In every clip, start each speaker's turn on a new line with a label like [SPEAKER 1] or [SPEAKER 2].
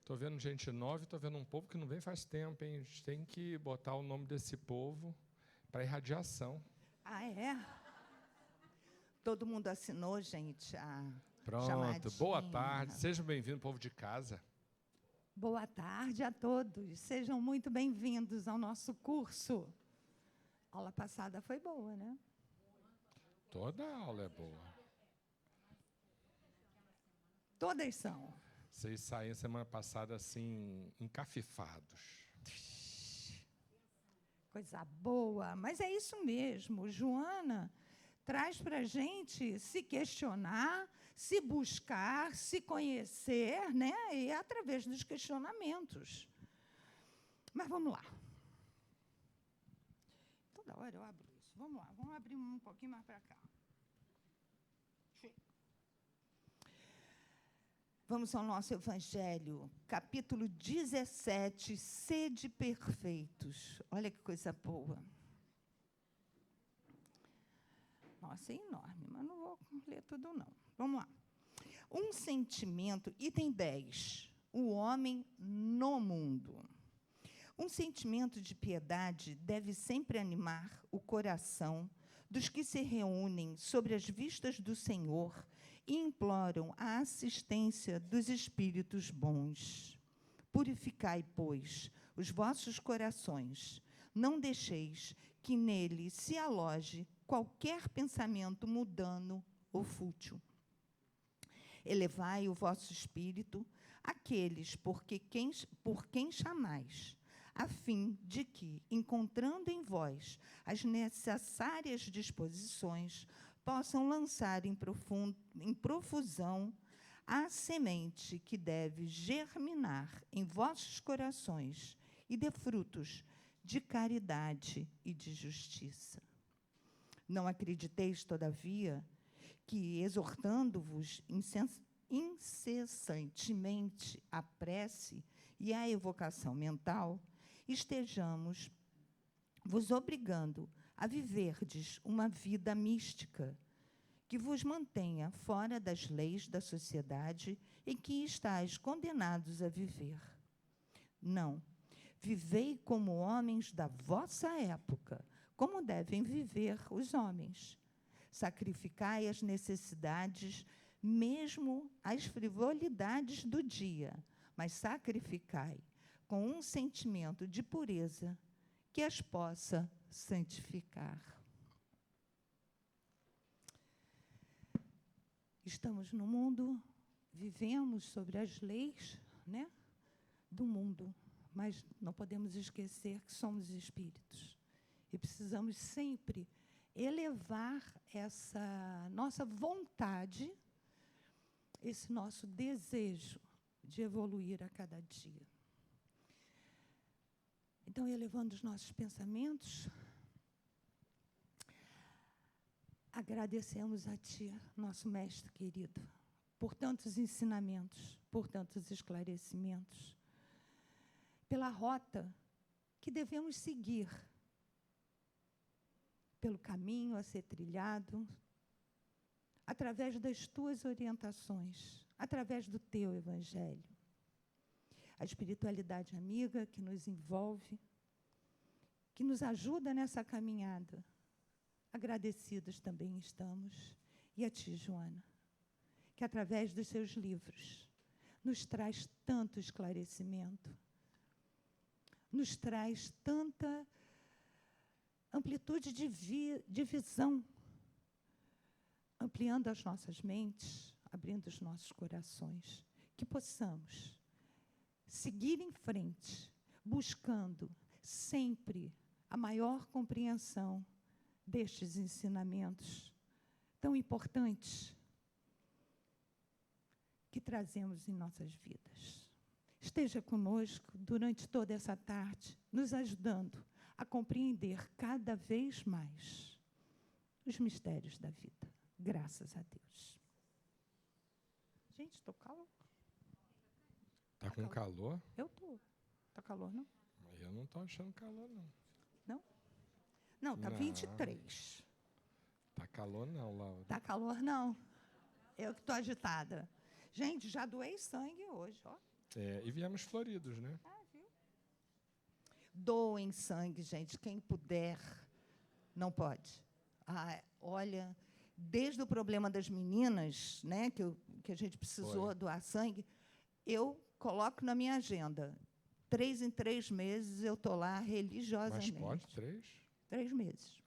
[SPEAKER 1] Estou vendo gente nova e estou vendo um povo que não vem faz tempo, hein? A gente tem que botar o nome desse povo para irradiação.
[SPEAKER 2] Ah, é? Todo mundo assinou, gente, a
[SPEAKER 1] Pronto.
[SPEAKER 2] chamadinha.
[SPEAKER 1] Boa tarde. Sejam bem-vindos, povo de casa.
[SPEAKER 2] Boa tarde a todos. Sejam muito bem-vindos ao nosso curso. A aula passada foi boa, né?
[SPEAKER 1] Toda aula é boa.
[SPEAKER 2] Todas são.
[SPEAKER 1] Vocês saíram semana passada assim, encafifados.
[SPEAKER 2] Coisa boa. Mas é isso mesmo. Joana traz para a gente se questionar, se buscar, se conhecer, né? E através dos questionamentos. Mas vamos lá. Toda hora eu abro isso. Vamos lá, vamos abrir um pouquinho mais para cá. Vamos ao nosso Evangelho, capítulo 17, sede perfeitos. Olha que coisa boa. Nossa, é enorme, mas não vou ler tudo, não. Vamos lá. Um sentimento, item 10, o homem no mundo. Um sentimento de piedade deve sempre animar o coração dos que se reúnem sobre as vistas do Senhor e imploram a assistência dos espíritos bons. Purificai, pois, os vossos corações. Não deixeis que nele se aloje qualquer pensamento mundano ou fútil. Elevai o vosso espírito àqueles por quem chamais, a fim de que, encontrando em vós as necessárias disposições, possam lançar em profusão a semente que deve germinar em vossos corações e dê frutos de caridade e de justiça. Não acrediteis, todavia, que, exortando-vos incessantemente a prece e a evocação mental, estejamos vos obrigando a viverdes uma vida mística que vos mantenha fora das leis da sociedade em que estáis condenados a viver. Não. Vivei como homens da vossa época, como devem viver os homens. Sacrificai as necessidades, mesmo as frivolidades do dia, mas sacrificai com um sentimento de pureza que as possa santificar. Estamos no mundo, vivemos sobre as leis, né, do mundo, mas não podemos esquecer que somos espíritos e precisamos sempre elevar essa nossa vontade, esse nosso desejo de evoluir a cada dia. Então, elevando os nossos pensamentos, agradecemos a Ti, nosso Mestre querido, por tantos ensinamentos, por tantos esclarecimentos, pela rota que devemos seguir, pelo caminho a ser trilhado, através das Tuas orientações, através do Teu Evangelho. A espiritualidade amiga que nos envolve, que nos ajuda nessa caminhada. Agradecidos também estamos. E a Ti, Joana, que através dos seus livros nos traz tanto esclarecimento, nos traz tanta amplitude de visão, ampliando as nossas mentes, abrindo os nossos corações, que possamos seguir em frente, buscando sempre a maior compreensão destes ensinamentos tão importantes que trazemos em nossas vidas. Esteja conosco durante toda essa tarde, nos ajudando a compreender cada vez mais os mistérios da vida. Graças a Deus. Gente, estou calor.
[SPEAKER 1] Tá com calor?
[SPEAKER 2] Eu estou. Está calor, não?
[SPEAKER 1] Eu não estou achando calor, não.
[SPEAKER 2] Não? Não, está
[SPEAKER 1] Não.
[SPEAKER 2] 23.
[SPEAKER 1] Tá calor não, Laura.
[SPEAKER 2] Está calor, não. Eu que estou agitada. Gente, já doei sangue hoje, ó.
[SPEAKER 1] E viemos floridos, né?
[SPEAKER 2] Doem sangue, gente. Quem puder, não pode. Olha, desde o problema das meninas, né, que a gente precisou doar sangue, eu coloco na minha agenda. 3 em 3 meses eu estou lá religiosamente.
[SPEAKER 1] Mas pode 3?
[SPEAKER 2] 3 meses.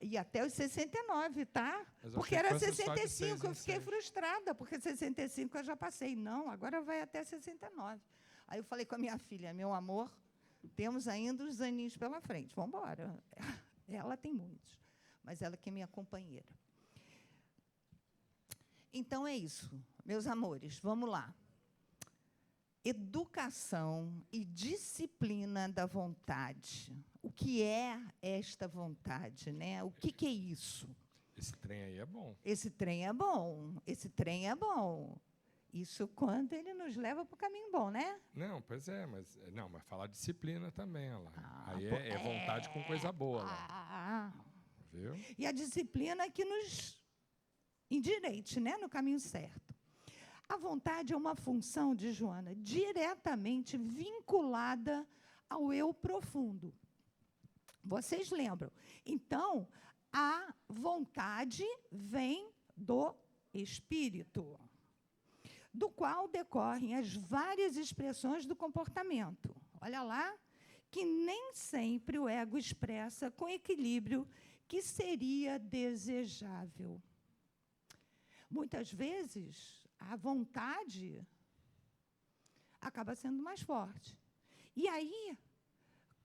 [SPEAKER 2] E até os 69, tá? Porque era 65, eu fiquei frustrada, porque 65 eu já passei. Não, agora vai até 69. Aí eu falei com a minha filha, meu amor, temos ainda os aninhos pela frente, vamos embora. Ela tem muitos, mas ela que é minha companheira. Então, é isso, meus amores, vamos lá. Educação e disciplina da vontade. O que é esta vontade, né? O que é isso?
[SPEAKER 1] Esse trem aí é bom.
[SPEAKER 2] Esse trem é bom. Esse trem é bom. Isso quando ele nos leva para o caminho bom, né?
[SPEAKER 1] Não, pois é, mas falar disciplina também, olha lá. Aí é vontade com coisa boa lá. Viu?
[SPEAKER 2] E a disciplina que nos endireite, né, no caminho certo. A vontade é uma função de Joana diretamente vinculada ao eu profundo. Vocês lembram? Então, a vontade vem do espírito, do qual decorrem as várias expressões do comportamento. Olha lá, que nem sempre o ego expressa com equilíbrio que seria desejável. Muitas vezes, a vontade acaba sendo mais forte. E aí,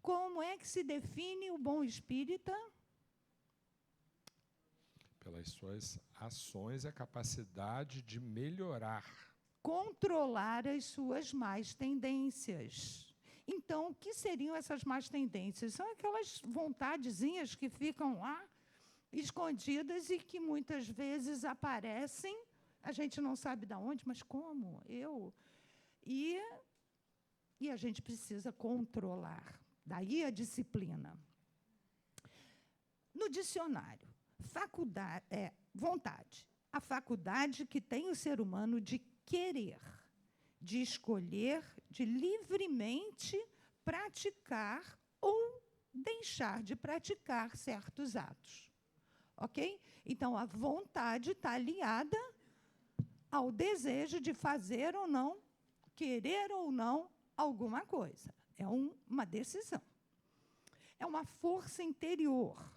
[SPEAKER 2] como é que se define o bom espírita?
[SPEAKER 1] Pelas suas ações e a capacidade de melhorar.
[SPEAKER 2] Controlar as suas más tendências. Então, o que seriam essas más tendências? São aquelas vontadezinhas que ficam lá, escondidas e que muitas vezes aparecem, a gente não sabe de onde, mas como? E a gente precisa controlar. Daí a disciplina. No dicionário, vontade. A faculdade que tem o ser humano de querer, de escolher, de livremente praticar ou deixar de praticar certos atos. Ok? Então, a vontade está aliada ao desejo de fazer ou não, querer ou não alguma coisa. É uma decisão. É uma força interior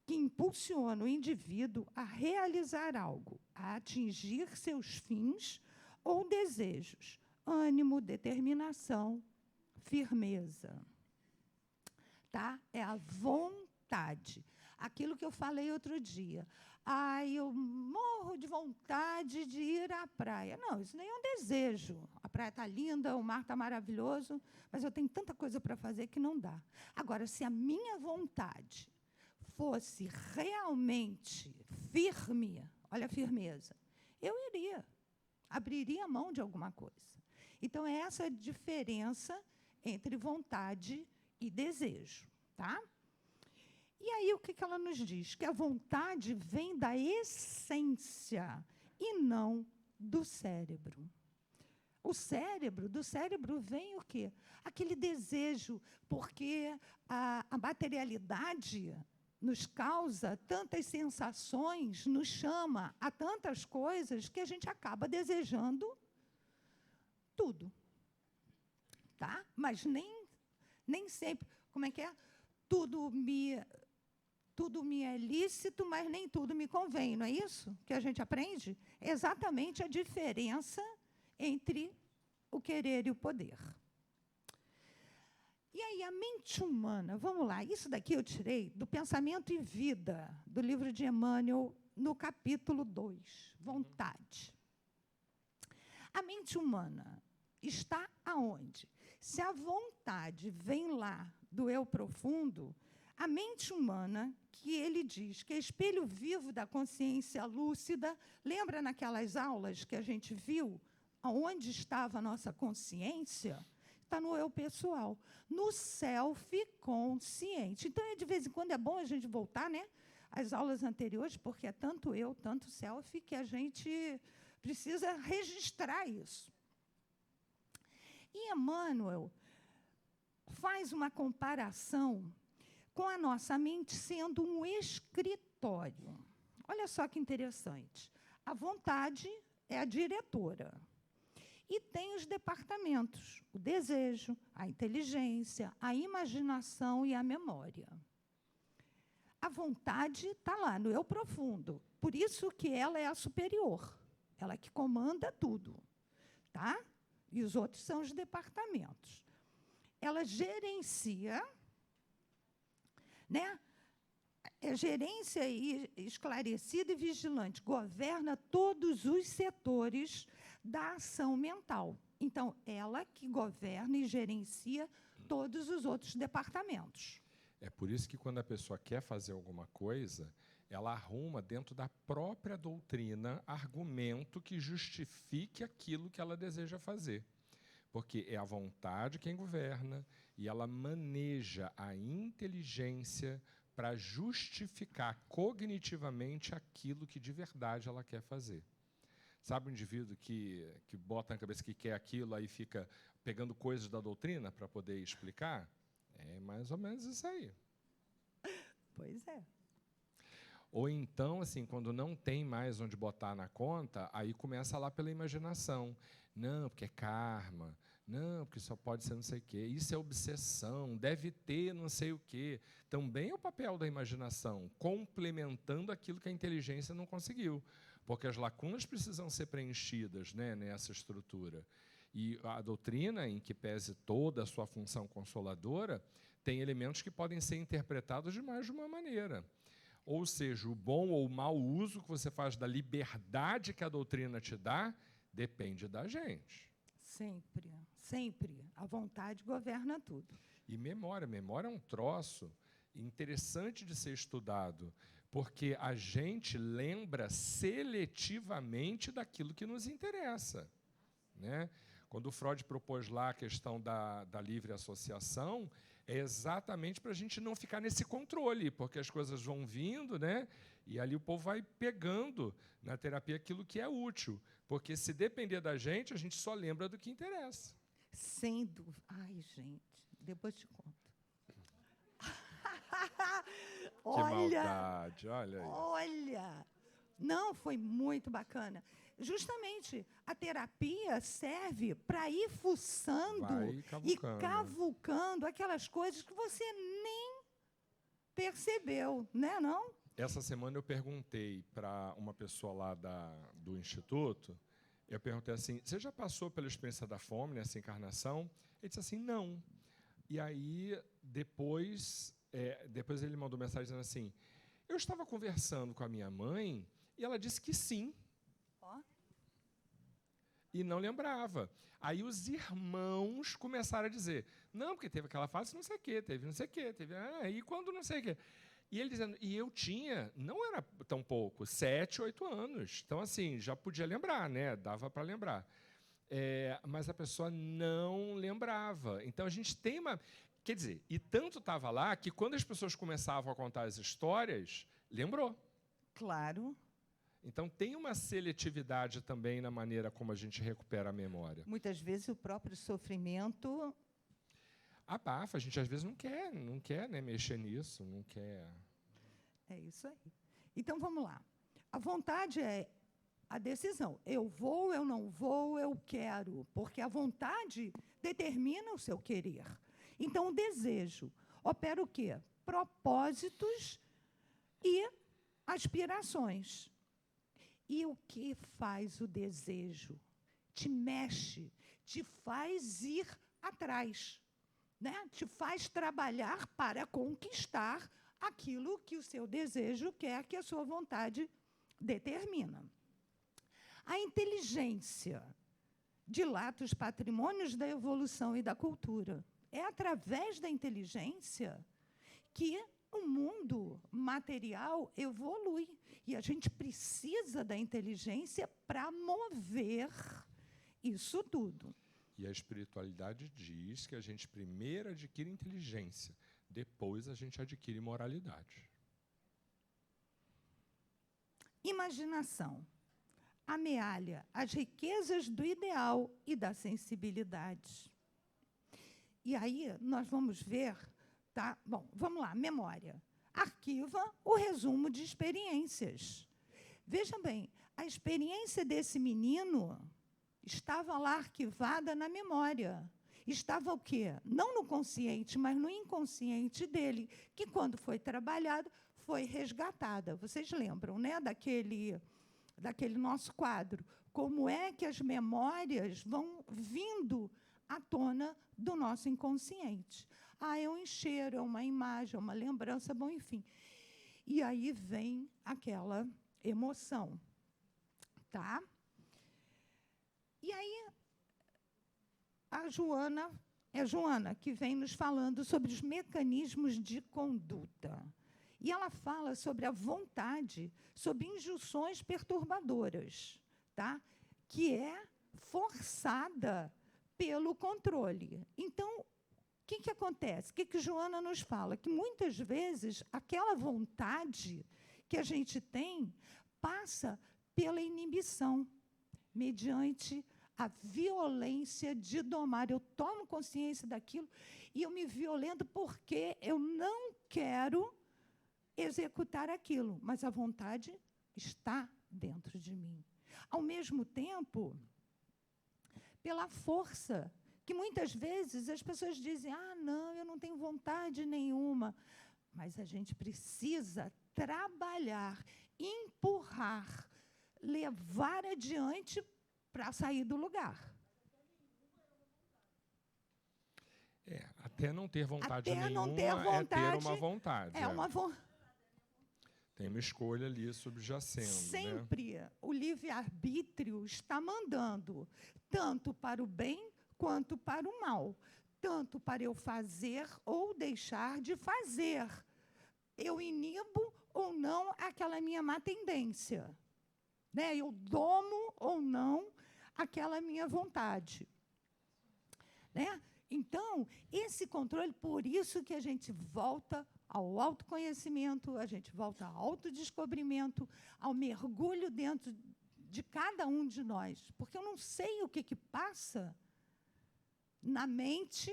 [SPEAKER 2] que impulsiona o indivíduo a realizar algo, a atingir seus fins ou desejos, ânimo, determinação, firmeza. Tá? É a vontade. Aquilo que eu falei outro dia. Eu morro de vontade de ir à praia. Não, isso nem é um desejo. A praia está linda, o mar está maravilhoso, mas eu tenho tanta coisa para fazer que não dá. Agora, se a minha vontade fosse realmente firme, olha a firmeza, eu iria, abriria a mão de alguma coisa. Então, é essa a diferença entre vontade e desejo, tá? E aí, o que ela nos diz? Que a vontade vem da essência e não do cérebro. Do cérebro vem o quê? Aquele desejo, porque a materialidade nos causa tantas sensações, nos chama a tantas coisas que a gente acaba desejando tudo. Tá? Mas nem sempre. Como é que é? Tudo me é lícito, mas nem tudo me convém, não é isso que a gente aprende? É exatamente a diferença entre o querer e o poder. E aí, a mente humana, vamos lá, isso daqui eu tirei do Pensamento e Vida, do livro de Emmanuel, no capítulo 2, vontade. A mente humana está aonde? Se a vontade vem lá do eu profundo, a mente humana, que ele diz que é espelho vivo da consciência lúcida, lembra naquelas aulas que a gente viu, aonde estava a nossa consciência? Está no eu pessoal, no self-consciente. Então, de vez em quando, é bom a gente voltar, né, às aulas anteriores, porque é tanto eu, tanto self, que a gente Precisa registrar isso. E Emmanuel faz uma comparação com a nossa mente sendo um escritório. Olha só que interessante. A vontade é a diretora. E tem os departamentos: o desejo, a inteligência, a imaginação e a memória. A vontade está lá, no eu profundo. Por isso que ela é a superior. Ela que comanda tudo. Tá? E os outros são os departamentos. Ela gerencia, né? É gerência esclarecida e vigilante. Governa todos os setores da ação mental. Então, ela que governa e gerencia todos os outros departamentos.
[SPEAKER 1] É por isso que, quando a pessoa quer fazer alguma coisa, ela arruma dentro da própria doutrina argumento que justifique aquilo que ela deseja fazer. Porque é a vontade quem governa e ela maneja a inteligência para justificar cognitivamente aquilo que de verdade ela quer fazer. Sabe o indivíduo que bota na cabeça que quer aquilo, aí fica pegando coisas da doutrina para poder explicar? É mais ou menos isso aí.
[SPEAKER 2] Pois é.
[SPEAKER 1] Ou então, assim, quando não tem mais onde botar na conta, aí começa lá pela imaginação. Não, porque é karma. Não, porque só pode ser não sei o quê. Isso é obsessão. Deve ter não sei o quê. Também é o papel da imaginação, complementando aquilo que a inteligência não conseguiu. Porque as lacunas precisam ser preenchidas, né, nessa estrutura. E a doutrina, em que pese toda a sua função consoladora, tem elementos que podem ser interpretados de mais de uma maneira. Ou seja, o bom ou o mau uso que você faz da liberdade que a doutrina te dá depende da gente.
[SPEAKER 2] Sempre, sempre. A vontade governa tudo.
[SPEAKER 1] E memória. Memória é um troço interessante de ser estudado, porque a gente lembra seletivamente daquilo que nos interessa, né? Quando o Freud propôs lá a questão da livre associação, é exatamente para a gente não ficar nesse controle, porque as coisas vão vindo, né? E ali o povo vai pegando na terapia aquilo que é útil. Porque se depender da gente, a gente só lembra do que interessa.
[SPEAKER 2] Sem dúvida. Ai, gente, depois te conto.
[SPEAKER 1] Que maldade, olha aí.
[SPEAKER 2] Olha! Não, foi muito bacana. Justamente, a terapia serve para ir fuçando e cavucando aquelas coisas que você nem percebeu, né, não?
[SPEAKER 1] Essa semana eu perguntei para uma pessoa lá do Instituto, eu perguntei assim, você já passou pela experiência da fome nessa encarnação? Ele disse assim, não. E aí, depois ele mandou mensagem dizendo assim, eu estava conversando com a minha mãe e ela disse que sim. E não lembrava. Aí os irmãos começaram a dizer, não, porque teve aquela fase, não sei o quê, teve não sei o quê, e quando não sei o quê. E ele dizendo, e eu tinha, não era tão pouco, 7, 8 anos. Então, assim, já podia lembrar, né? Dava para lembrar. Mas a pessoa não lembrava. Então, a gente tem uma... Quer dizer, e tanto estava lá que quando as pessoas começavam a contar as histórias, lembrou.
[SPEAKER 2] Claro.
[SPEAKER 1] Então, tem uma seletividade também na maneira como a gente recupera a memória.
[SPEAKER 2] Muitas vezes o próprio sofrimento...
[SPEAKER 1] Abafa, a gente às vezes não quer, né, mexer nisso, não quer...
[SPEAKER 2] É isso aí. Então, vamos lá. A vontade é a decisão. Eu vou, eu não vou, eu quero. Porque a vontade determina o seu querer. Então, o desejo opera o quê? Propósitos e aspirações. E o que faz o desejo? Te mexe, te faz ir atrás, né? Te faz trabalhar para conquistar aquilo que o seu desejo quer, que a sua vontade determina. A inteligência dilata os patrimônios da evolução e da cultura. É através da inteligência que o mundo material evolui. E a gente precisa da inteligência para mover isso tudo.
[SPEAKER 1] E a espiritualidade diz que a gente primeiro adquire inteligência, depois a gente adquire moralidade.
[SPEAKER 2] Imaginação. amealha as riquezas do ideal e da sensibilidade. E aí nós vamos ver, tá? Bom, vamos lá, memória. Arquiva o resumo de experiências. Veja bem, a experiência desse menino estava lá arquivada na memória. Estava o quê? Não no consciente, mas no inconsciente dele, que quando foi trabalhado, foi resgatada. Vocês lembram, né, daquele nosso quadro? Como é que as memórias vão vindo à tona do nosso inconsciente? É um cheiro, é uma imagem, é uma lembrança, bom, enfim. E aí vem aquela emoção, tá? E aí, a Joana, é Joana que vem nos falando sobre os mecanismos de conduta. E ela fala sobre a vontade, sobre injunções perturbadoras, tá? Que é forçada pelo controle. Então, o que acontece? O que Joana nos fala? Que muitas vezes aquela vontade que a gente tem passa pela inibição, mediante a violência de domar. Eu tomo consciência daquilo e eu me violento porque eu não quero executar aquilo, mas a vontade está dentro de mim. Ao mesmo tempo, pela força, que muitas vezes as pessoas dizem, não, eu não tenho vontade nenhuma. Mas a gente precisa trabalhar, empurrar, levar adiante para sair do lugar.
[SPEAKER 1] Até não ter vontade
[SPEAKER 2] até
[SPEAKER 1] nenhuma
[SPEAKER 2] não ter vontade,
[SPEAKER 1] é ter uma vontade.
[SPEAKER 2] Uma
[SPEAKER 1] Tem uma escolha ali subjacendo.
[SPEAKER 2] Sempre,
[SPEAKER 1] né?
[SPEAKER 2] O livre-arbítrio está mandando, tanto para o bem quanto para o mal. Tanto para eu fazer ou deixar de fazer. Eu inibo ou não aquela minha má tendência. Né? Eu domo ou não aquela minha vontade. Né? Então, esse controle, por isso que a gente volta ao autoconhecimento, a gente volta ao autodescobrimento, ao mergulho dentro de cada um de nós. Porque eu não sei o que passa na mente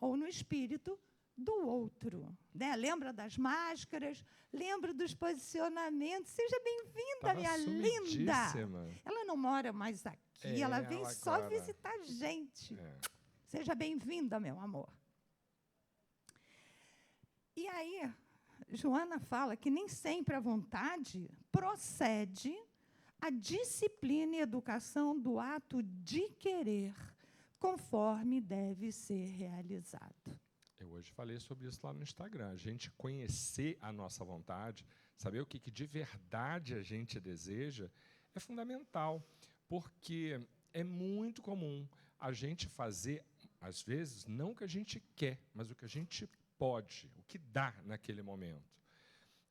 [SPEAKER 2] ou no espírito do outro. Né? Lembra das máscaras, lembra dos posicionamentos. Seja bem-vinda, minha linda. Ela não mora mais aqui, ela vem só agora visitar a gente. Seja bem-vinda, meu amor. E aí, Joana fala que nem sempre a vontade procede a disciplina e educação do ato de querer, conforme deve ser realizado.
[SPEAKER 1] Eu hoje falei sobre isso lá no Instagram. A gente conhecer a nossa vontade, saber o que de verdade a gente deseja, é fundamental, porque é muito comum a gente fazer, às vezes, não o que a gente quer, mas o que a gente pode, o que dá naquele momento.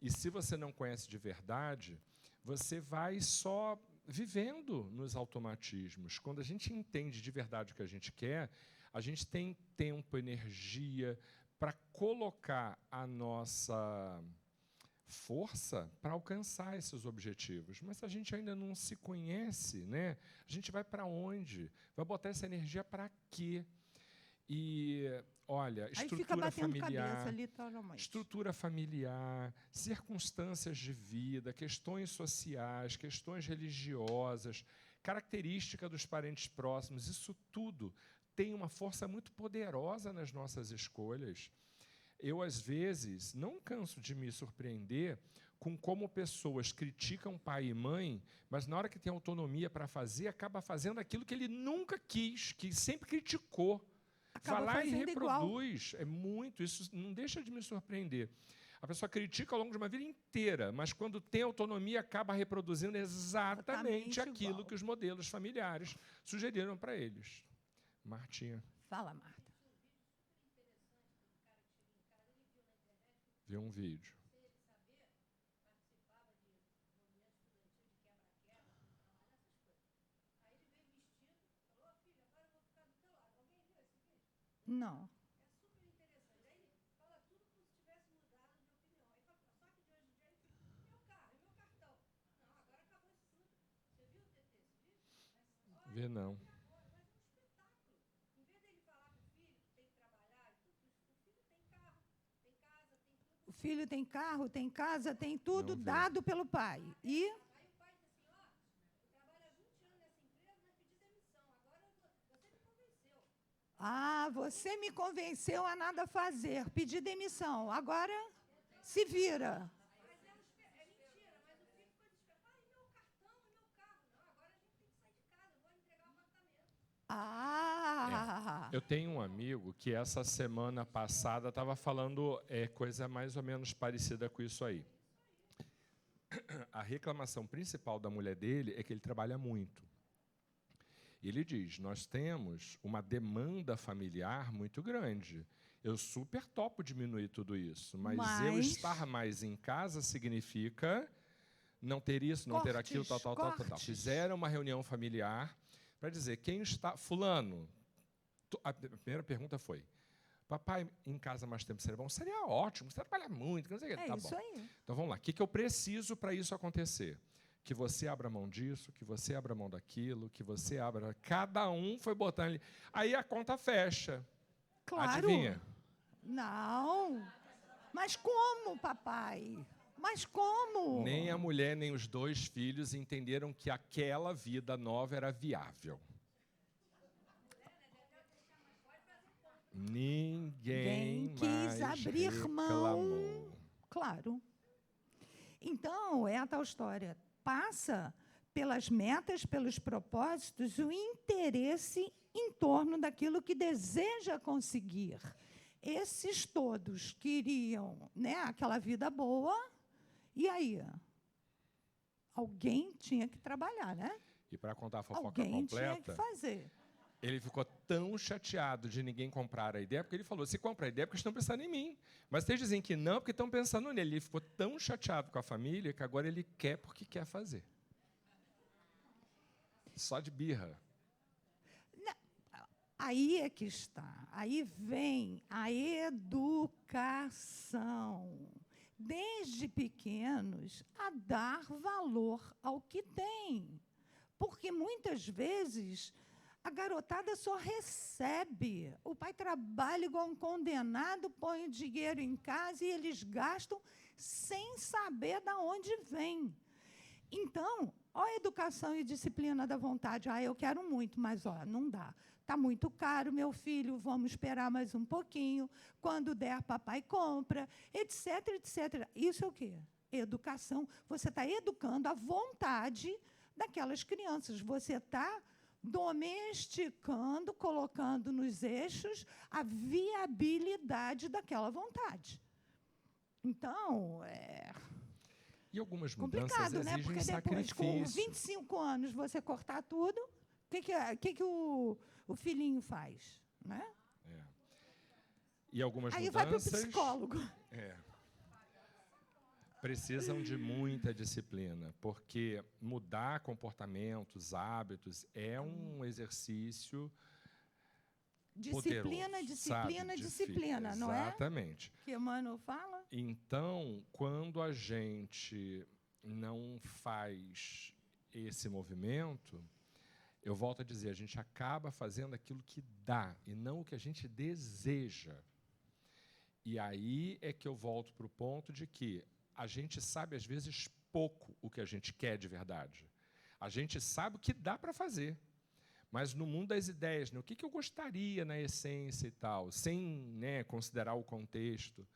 [SPEAKER 1] E se você não conhece de verdade, você vai só vivendo nos automatismos. Quando a gente entende de verdade o que a gente quer, a gente tem tempo, energia para colocar a nossa força para alcançar esses objetivos. Mas se a gente ainda não se conhece, né, a gente vai para onde? Vai botar essa energia para quê? E, olha, estrutura familiar, circunstâncias de vida, questões sociais, questões religiosas, característica dos parentes próximos, isso tudo tem uma força muito poderosa nas nossas escolhas. Eu, às vezes, não canso de me surpreender com como pessoas criticam pai e mãe, mas na hora que tem autonomia para fazer, acaba fazendo aquilo que ele nunca quis, que sempre criticou. Vai lá e reproduz. É muito, isso não deixa de me surpreender. A pessoa critica ao longo de uma vida inteira, mas quando tem autonomia, acaba reproduzindo exatamente aquilo igual que os modelos familiares sugeriram para eles. Martinha.
[SPEAKER 2] Fala, Marta.
[SPEAKER 1] Viu um vídeo.
[SPEAKER 2] Não.
[SPEAKER 1] Vê não.
[SPEAKER 2] O filho tem carro, tem casa, tem tudo
[SPEAKER 1] Não vê.
[SPEAKER 2] dado pelo pai. E você me convenceu a nada fazer, pedir demissão. Agora se vira.
[SPEAKER 1] Eu tenho um amigo que essa semana passada estava falando coisa mais ou menos parecida com isso aí. A reclamação principal da mulher dele é que ele trabalha muito. Ele diz, nós temos uma demanda familiar muito grande. Eu super topo diminuir tudo isso, mas eu estar mais em casa significa não ter isso, não ter aquilo, tal. Fizeram uma reunião familiar para dizer, quem está... Fulano, a primeira pergunta foi, papai em casa mais tempo seria bom? Seria ótimo, você trabalha muito, não sei o que. Tá
[SPEAKER 2] isso
[SPEAKER 1] bom.
[SPEAKER 2] aí.
[SPEAKER 1] Então vamos lá, o que eu preciso para isso acontecer? Que você abra mão disso, que você abra mão daquilo, que você abra... Cada um foi botando ali. Aí a conta fecha.
[SPEAKER 2] Claro.
[SPEAKER 1] Adivinha?
[SPEAKER 2] Não. Mas como, papai? Mas como?
[SPEAKER 1] Nem a mulher, nem os 2 filhos entenderam que aquela vida nova era viável. Ninguém
[SPEAKER 2] quis
[SPEAKER 1] mais
[SPEAKER 2] abrir
[SPEAKER 1] reclamou.
[SPEAKER 2] mão. Claro. Então, é a tal história. Passa pelas metas, pelos propósitos, o interesse em torno daquilo que deseja conseguir. Esses todos queriam, né, aquela vida boa, e aí? Alguém tinha que trabalhar, né?
[SPEAKER 1] E para contar a fofoca
[SPEAKER 2] Alguém
[SPEAKER 1] completa,
[SPEAKER 2] tinha que fazer.
[SPEAKER 1] ele ficou tão chateado de ninguém comprar a ideia, porque ele falou, se compra a ideia, é porque estão pensando em mim. Mas vocês dizem que não, porque estão pensando nele. Ele ficou tão chateado com a família, que agora ele quer porque quer fazer. Só de birra.
[SPEAKER 2] Aí é que está. Aí vem a educação. Desde pequenos, a dar valor ao que tem. Porque, muitas vezes, a garotada só recebe. O pai trabalha igual um condenado, põe o dinheiro em casa e eles gastam sem saber de onde vem. Então, ó, a educação e disciplina da vontade. Eu quero muito, mas não dá. Está muito caro, meu filho, vamos esperar mais um pouquinho. Quando der, papai compra, etc, etc. Isso é o quê? Educação. Você está educando a vontade daquelas crianças. Você está domesticando, colocando nos eixos a viabilidade daquela vontade. Então,
[SPEAKER 1] E algumas mudanças
[SPEAKER 2] complicado, né?
[SPEAKER 1] exigem
[SPEAKER 2] Porque depois, com
[SPEAKER 1] sacrifício.
[SPEAKER 2] 25 anos, você cortar tudo, o que o filhinho faz? Né?
[SPEAKER 1] E algumas
[SPEAKER 2] Aí
[SPEAKER 1] mudanças...
[SPEAKER 2] vai para o psicólogo.
[SPEAKER 1] Precisam de muita disciplina, porque mudar comportamentos, hábitos, é um exercício
[SPEAKER 2] Disciplina,
[SPEAKER 1] poderoso,
[SPEAKER 2] disciplina,
[SPEAKER 1] sabe?
[SPEAKER 2] disciplina, não é?
[SPEAKER 1] Exatamente.
[SPEAKER 2] Que Emmanuel fala?
[SPEAKER 1] Então, quando a gente não faz esse movimento, eu volto a dizer, a gente acaba fazendo aquilo que dá e não o que a gente deseja. E aí é que eu volto para o ponto de que a gente sabe, às vezes, pouco o que a gente quer de verdade. A gente sabe o que dá para fazer. Mas no mundo das ideias, né, o que eu gostaria na essência e tal, sem, né, considerar o contexto,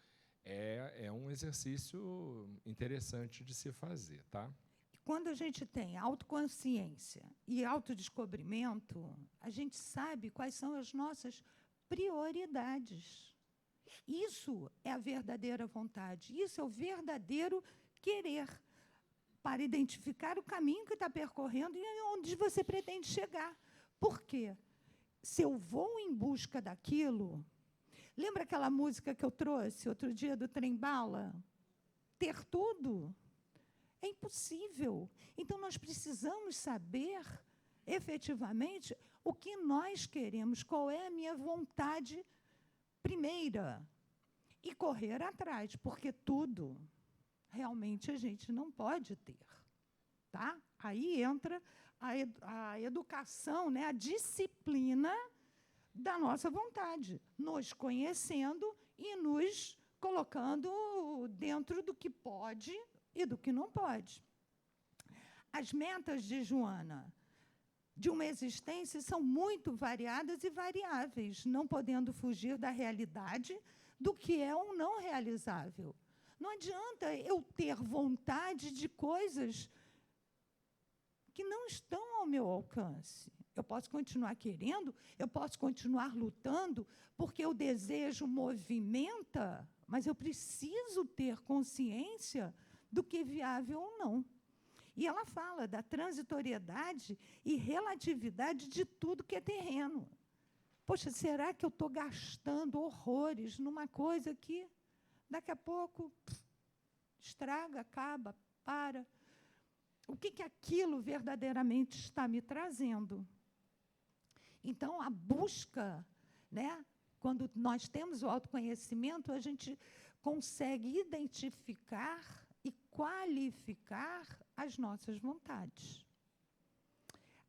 [SPEAKER 1] é um exercício interessante de se fazer. Tá?
[SPEAKER 2] Quando a gente tem autoconsciência e autodescobrimento, a gente sabe quais são as nossas prioridades. Isso é a verdadeira vontade, isso é o verdadeiro querer, para identificar o caminho que está percorrendo e onde você pretende chegar. Por quê? Se eu vou em busca daquilo... Lembra aquela música que eu trouxe outro dia do Trem-Bala? Ter tudo é impossível. Então, nós precisamos saber, efetivamente, o que nós queremos, qual é a minha vontade primeira, e correr atrás, porque tudo, realmente, a gente não pode ter. Tá? Aí entra a educação, né, a disciplina da nossa vontade, nos conhecendo e nos colocando dentro do que pode e do que não pode. As metas de Joana, de uma existência, são muito variadas e variáveis, não podendo fugir da realidade do que é ou não realizável. Não adianta eu ter vontade de coisas que não estão ao meu alcance. Eu posso continuar querendo, eu posso continuar lutando, porque o desejo movimenta, mas eu preciso ter consciência do que é viável ou não. E ela fala da transitoriedade e relatividade de tudo que é terreno. Poxa, será que eu estou gastando horrores numa coisa que daqui a pouco estraga, acaba, para? O que aquilo verdadeiramente está me trazendo? Então, a busca, né, quando nós temos o autoconhecimento, a gente consegue identificar e qualificar as nossas vontades.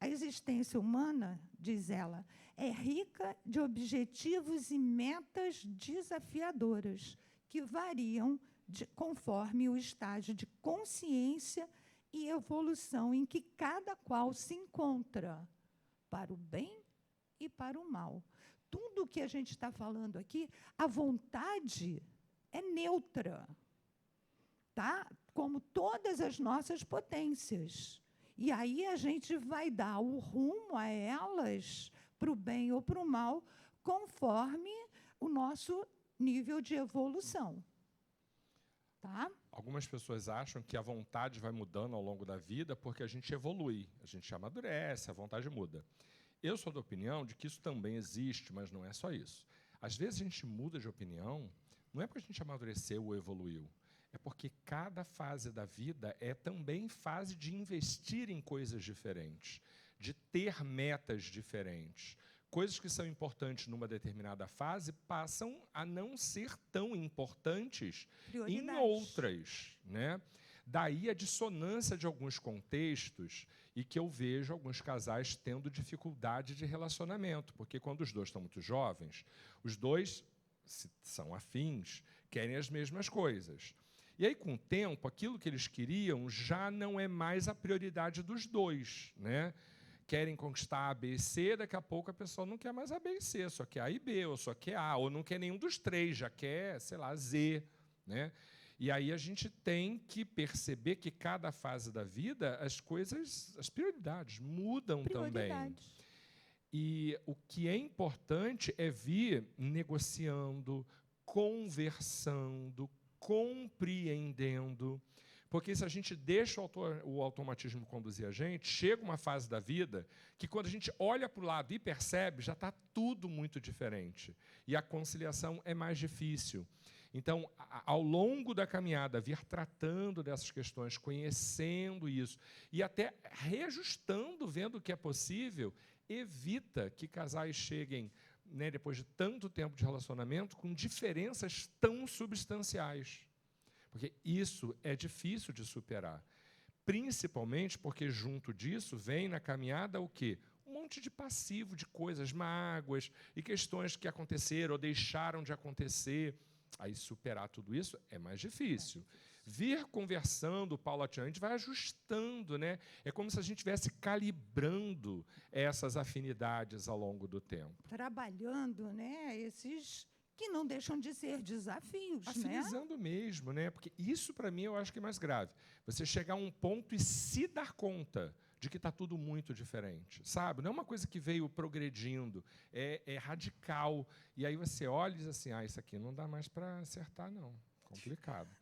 [SPEAKER 2] A existência humana, diz ela, é rica de objetivos e metas desafiadoras, que variam conforme o estágio de consciência e evolução em que cada qual se encontra, para o bem e para o mal. Tudo o que a gente está falando aqui, a vontade é neutra, tá? Como todas as nossas potências. E aí a gente vai dar o rumo a elas, para o bem ou para o mal, conforme o nosso nível de evolução. Tá?
[SPEAKER 1] Algumas pessoas acham que a vontade vai mudando ao longo da vida porque a gente evolui, a gente amadurece, a vontade muda. Eu sou da opinião de que isso também existe, mas não é só isso. Às vezes a gente muda de opinião, não é porque a gente amadureceu ou evoluiu, é porque cada fase da vida é também fase de investir em coisas diferentes, de ter metas diferentes. Coisas que são importantes numa determinada fase passam a não ser tão importantes em outras, né? Daí a dissonância de alguns contextos e que eu vejo alguns casais tendo dificuldade de relacionamento, porque quando os dois estão muito jovens, os dois, se são afins, querem as mesmas coisas. E aí, com o tempo, aquilo que eles queriam já não é mais a prioridade dos dois, né? Querem conquistar A, B e C, daqui a pouco a pessoa não quer mais A, B e C, só quer A e B, ou só quer A, ou não quer nenhum dos três, já quer, sei lá, Z, né? E aí a gente tem que perceber que cada fase da vida, as coisas, as prioridades mudam também. E o que é importante é vir negociando, conversando, compreendendo. Porque se a gente deixa o automatismo conduzir a gente, chega uma fase da vida que, quando a gente olha para o lado e percebe, já está tudo muito diferente. E a conciliação é mais difícil. Então, ao longo da caminhada, vir tratando dessas questões, conhecendo isso, e até reajustando, vendo o que é possível, evita que casais cheguem, né, depois de tanto tempo de relacionamento, com diferenças tão substanciais. Porque isso é difícil de superar. Principalmente porque, junto disso, vem na caminhada o quê? Um monte de passivo, de coisas, mágoas e questões que aconteceram ou deixaram de acontecer. Aí, superar tudo isso é mais difícil. Vir conversando paulatinamente vai ajustando, né? É como se a gente estivesse calibrando essas afinidades ao longo do tempo.
[SPEAKER 2] Trabalhando, né, esses que não deixam de ser desafios,
[SPEAKER 1] afinizando, né? Mesmo, né? Porque isso, para mim, eu acho que é mais grave. Você chegar a um ponto e se dar conta de que está tudo muito diferente, sabe? Não é uma coisa que veio progredindo, é radical. E aí você olha e diz assim, isso aqui não dá mais para acertar, não. Complicado.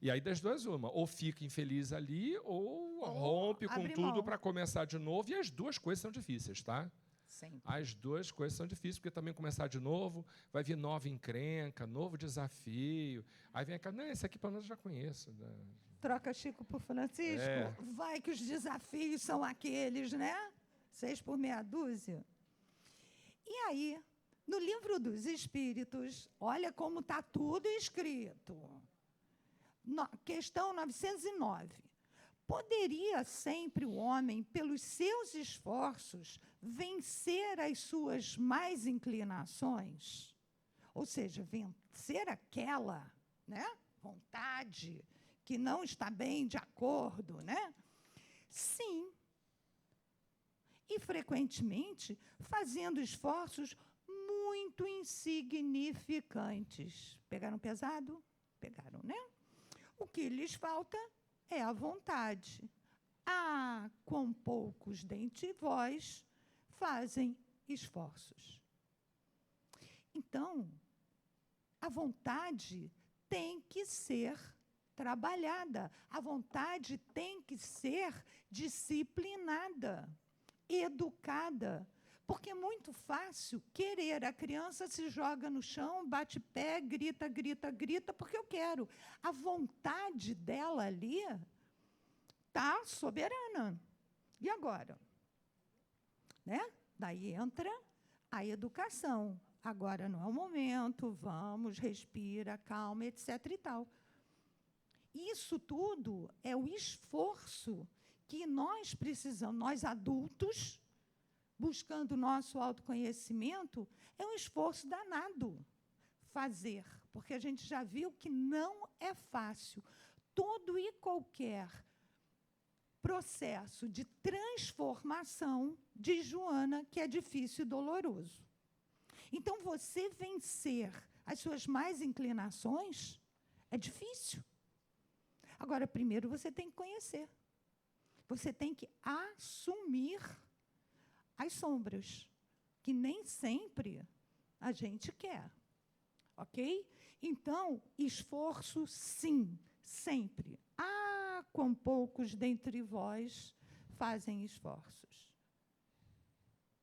[SPEAKER 1] E aí, das duas, uma. Ou fica infeliz ali, ou rompe com tudo para começar de novo. E as duas coisas são difíceis, tá?
[SPEAKER 2] Sempre.
[SPEAKER 1] As duas coisas são difíceis, porque também começar de novo, vai vir nova encrenca, novo desafio. Aí vem aquela, não, esse aqui pelo menos eu já conheço. Né?
[SPEAKER 2] Troca Chico por Francisco. Vai que os desafios são aqueles, né? 6 por meia dúzia. E aí, no Livro dos Espíritos, olha como está tudo escrito. Questão 909. Poderia sempre o homem, pelos seus esforços, vencer as suas mais inclinações? Ou seja, vencer aquela, né, vontade que não está bem de acordo, né? Sim. E, frequentemente, fazendo esforços muito insignificantes. Pegaram pesado? Pegaram, né? O que lhes falta é a vontade. Ah, quão poucos dentre vós fazem esforços. Então, a vontade tem que ser trabalhada. A vontade tem que ser disciplinada, educada. Porque é muito fácil querer. A criança se joga no chão, bate pé, grita, grita, grita, porque eu quero. A vontade dela ali está soberana. E agora? Né? Daí entra a educação. Agora não é o momento, vamos, respira, calma, etc. e tal. Isso tudo é o esforço que nós precisamos, nós adultos, buscando o nosso autoconhecimento, é um esforço danado fazer, porque a gente já viu que não é fácil. Todo e qualquer processo de transformação, diz Joana, que é difícil e doloroso. Então, você vencer as suas más inclinações é difícil. Agora, primeiro você tem que conhecer. Você tem que assumir as sombras, que nem sempre a gente quer. Ok? Então, esforço, sim, sempre. Ah, quão poucos dentre vós fazem esforços.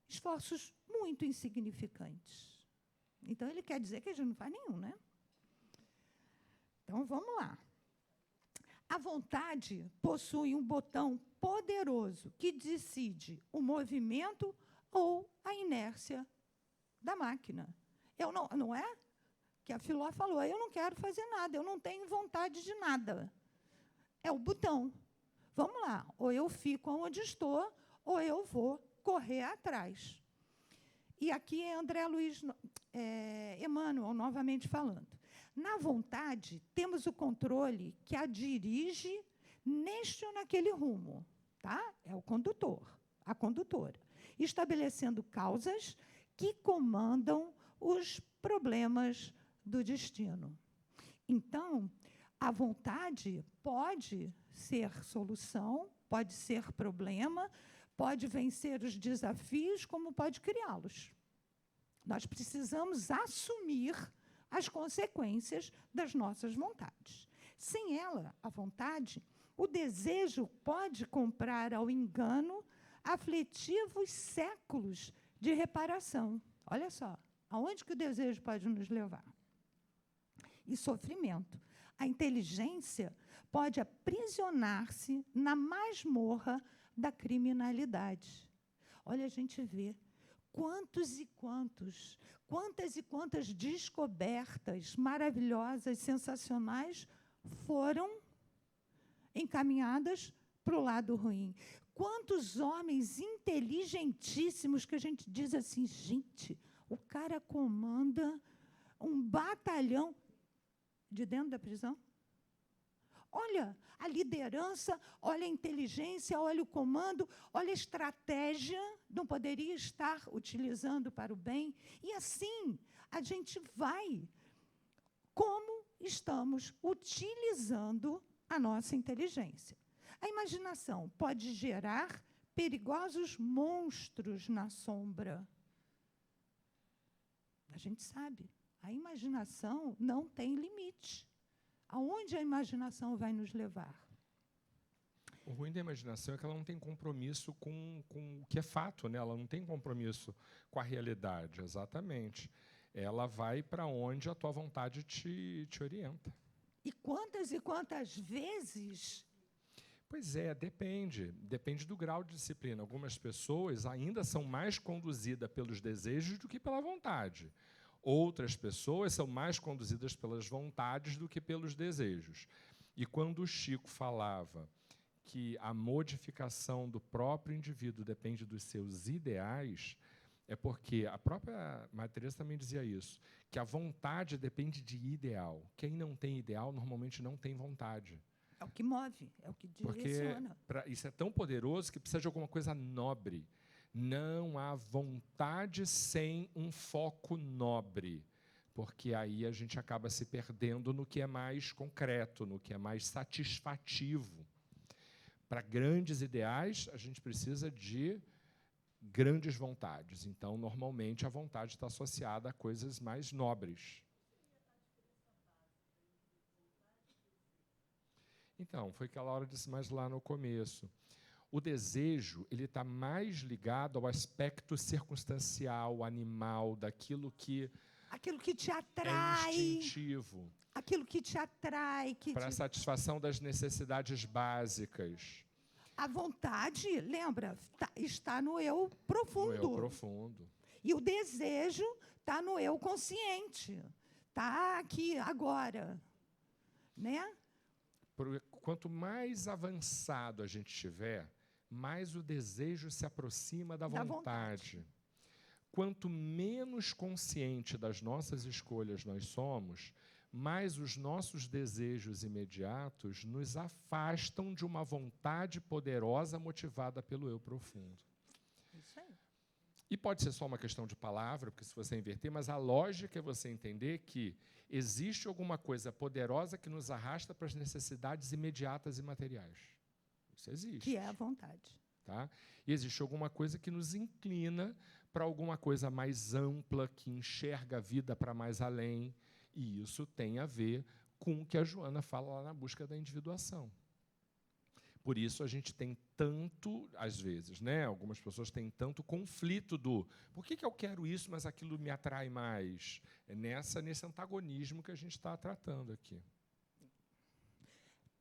[SPEAKER 2] Esforços muito insignificantes. Então, ele quer dizer que a gente não faz nenhum, né? Então, vamos lá. A vontade possui um botão poderoso que decide o movimento ou a inércia da máquina. Não é? Que a Filó falou, eu não quero fazer nada, eu não tenho vontade de nada. É o botão. Vamos lá, ou eu fico onde estou, ou eu vou correr atrás. E aqui é André Luiz Emmanuel, novamente falando. Na vontade, temos o controle que a dirige neste ou naquele rumo. Tá? É o condutor, a condutora. Estabelecendo causas que comandam os problemas do destino. Então, a vontade pode ser solução, pode ser problema, pode vencer os desafios, como pode criá-los. Nós precisamos assumir as consequências das nossas vontades. Sem ela, a vontade, o desejo pode comprar ao engano aflitivos séculos de reparação. Olha só, aonde que o desejo pode nos levar? E sofrimento. A inteligência pode aprisionar-se na masmorra da criminalidade. Olha, a gente vê quantas e quantas descobertas maravilhosas, sensacionais foram encaminhadas para o lado ruim. Quantos homens inteligentíssimos que a gente diz assim, gente, o cara comanda um batalhão de dentro da prisão? Olha a liderança, olha a inteligência, olha o comando, olha a estratégia, não poderia estar utilizando para o bem. E assim, a gente vai. Como estamos utilizando a nossa inteligência? A imaginação pode gerar perigosos monstros na sombra. A gente sabe, a imaginação não tem limite. Aonde a imaginação vai nos levar?
[SPEAKER 1] O ruim da imaginação é que ela não tem compromisso com o que é fato, né? Ela não tem compromisso com a realidade, exatamente. Ela vai para onde a tua vontade te orienta.
[SPEAKER 2] E quantas vezes?
[SPEAKER 1] Pois é, depende. Depende do grau de disciplina. Algumas pessoas ainda são mais conduzidas pelos desejos do que pela vontade. Outras pessoas são mais conduzidas pelas vontades do que pelos desejos. E quando o Chico falava que a modificação do próprio indivíduo depende dos seus ideais, é porque a própria Madre Teresa também dizia isso, que a vontade depende de ideal. Quem não tem ideal, normalmente não tem vontade.
[SPEAKER 2] É o que move, é o que direciona.
[SPEAKER 1] Porque isso é tão poderoso que precisa de alguma coisa nobre. Não há vontade sem um foco nobre, porque aí a gente acaba se perdendo no que é mais concreto, no que é mais satisfativo. Para grandes ideais, a gente precisa de grandes vontades. Então, normalmente, a vontade está associada a coisas mais nobres. Então, foi que a Laura disse mais lá no começo. O desejo ele está mais ligado ao aspecto circunstancial, animal, daquilo que
[SPEAKER 2] aquilo que te atrai,
[SPEAKER 1] é instintivo.
[SPEAKER 2] Aquilo que te atrai.
[SPEAKER 1] Para a satisfação das necessidades básicas.
[SPEAKER 2] A vontade, lembra, está no eu profundo.
[SPEAKER 1] No eu profundo.
[SPEAKER 2] E o desejo está no eu consciente. Está aqui, agora. Né?
[SPEAKER 1] Quanto mais avançado a gente estiver, mais o desejo se aproxima da vontade. Quanto menos consciente das nossas escolhas nós somos, mais os nossos desejos imediatos nos afastam de uma vontade poderosa motivada pelo eu profundo.
[SPEAKER 2] Isso aí.
[SPEAKER 1] E pode ser só uma questão de palavra, porque se você inverter, mas a lógica é você entender que existe alguma coisa poderosa que nos arrasta para as necessidades imediatas e materiais. Isso existe.
[SPEAKER 2] Que é a vontade.
[SPEAKER 1] Tá? E existe alguma coisa que nos inclina para alguma coisa mais ampla, que enxerga a vida para mais além. E isso tem a ver com o que a Joana fala lá na busca da individuação. Por isso a gente tem tanto, às vezes, né? Algumas pessoas têm tanto conflito do por que eu quero isso, mas aquilo me atrai mais? É nesse antagonismo que a gente está tratando aqui.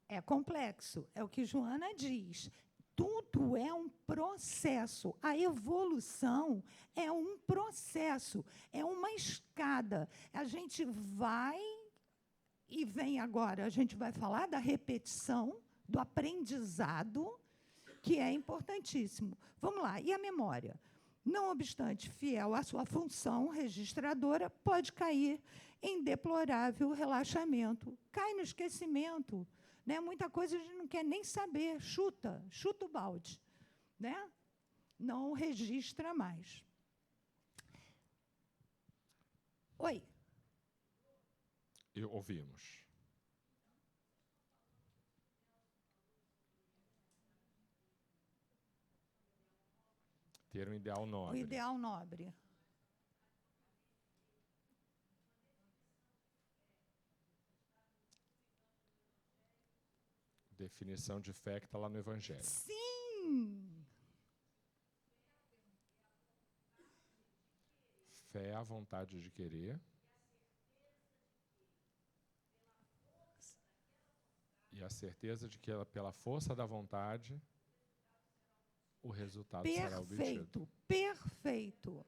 [SPEAKER 2] É complexo, é o que Joana diz. Tudo é um processo. A evolução é um processo, é uma escada. A gente vai e vem agora, a gente vai falar da repetição, do aprendizado, que é importantíssimo. Vamos lá, e a memória? Não obstante fiel à sua função registradora, pode cair em deplorável relaxamento, cai no esquecimento. Né? Muita coisa a gente não quer nem saber, chuta o balde. Né? Não registra mais. Oi.
[SPEAKER 1] Ouvimos. Ter um ideal nobre.
[SPEAKER 2] O ideal nobre.
[SPEAKER 1] Definição de fé que está lá no Evangelho.
[SPEAKER 2] Sim!
[SPEAKER 1] Fé é a vontade de querer. E a certeza de que pela força da vontade o resultado será obtido.
[SPEAKER 2] Perfeito.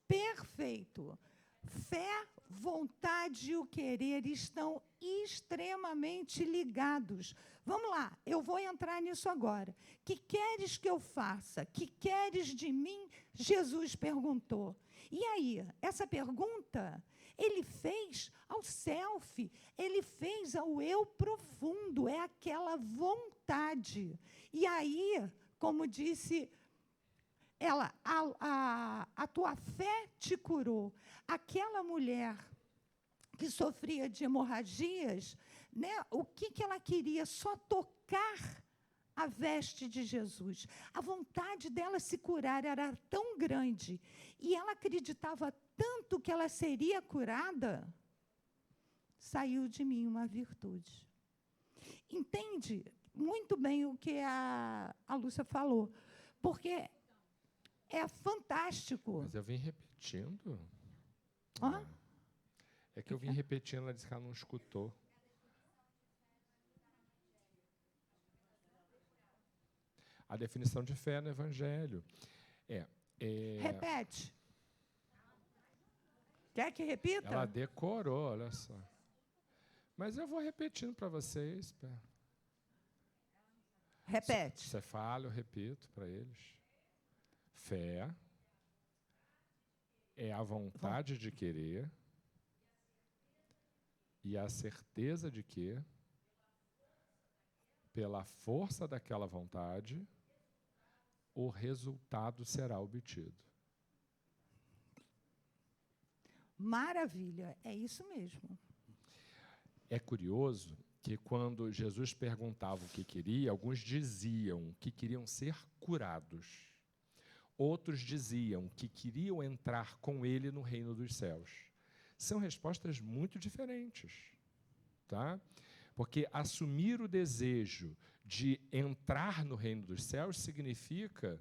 [SPEAKER 2] Perfeito. Fé, vontade e o querer estão extremamente ligados. Vamos lá, eu vou entrar nisso agora. Que queres que eu faça? Que queres de mim? Jesus perguntou. E aí, essa pergunta, ele fez ao self, ele fez ao eu profundo, é aquela vontade. E aí, como disse ela, a tua fé te curou. Aquela mulher que sofria de hemorragias, né, o que ela queria? Só tocar a veste de Jesus. A vontade dela se curar era tão grande, e ela acreditava tanto que ela seria curada, saiu de mim uma virtude. Entende muito bem o que a Lúcia falou, porque é fantástico.
[SPEAKER 1] Mas eu vim repetindo.
[SPEAKER 2] Hã?
[SPEAKER 1] É que eu vim repetindo, ela disse que ela não escutou. A definição de fé no Evangelho.
[SPEAKER 2] Repete. Quer que repita?
[SPEAKER 1] Ela decorou, olha só. Mas eu vou repetindo para vocês.
[SPEAKER 2] Repete.
[SPEAKER 1] Você fala, eu repito para eles. Fé é a vontade de querer e a certeza de que, pela força daquela vontade, o resultado será obtido.
[SPEAKER 2] Maravilha, é isso mesmo.
[SPEAKER 1] É curioso que quando Jesus perguntava o que queria, alguns diziam que queriam ser curados. Outros diziam que queriam entrar com ele no reino dos céus. São respostas muito diferentes, tá? Porque assumir o desejo de entrar no reino dos céus significa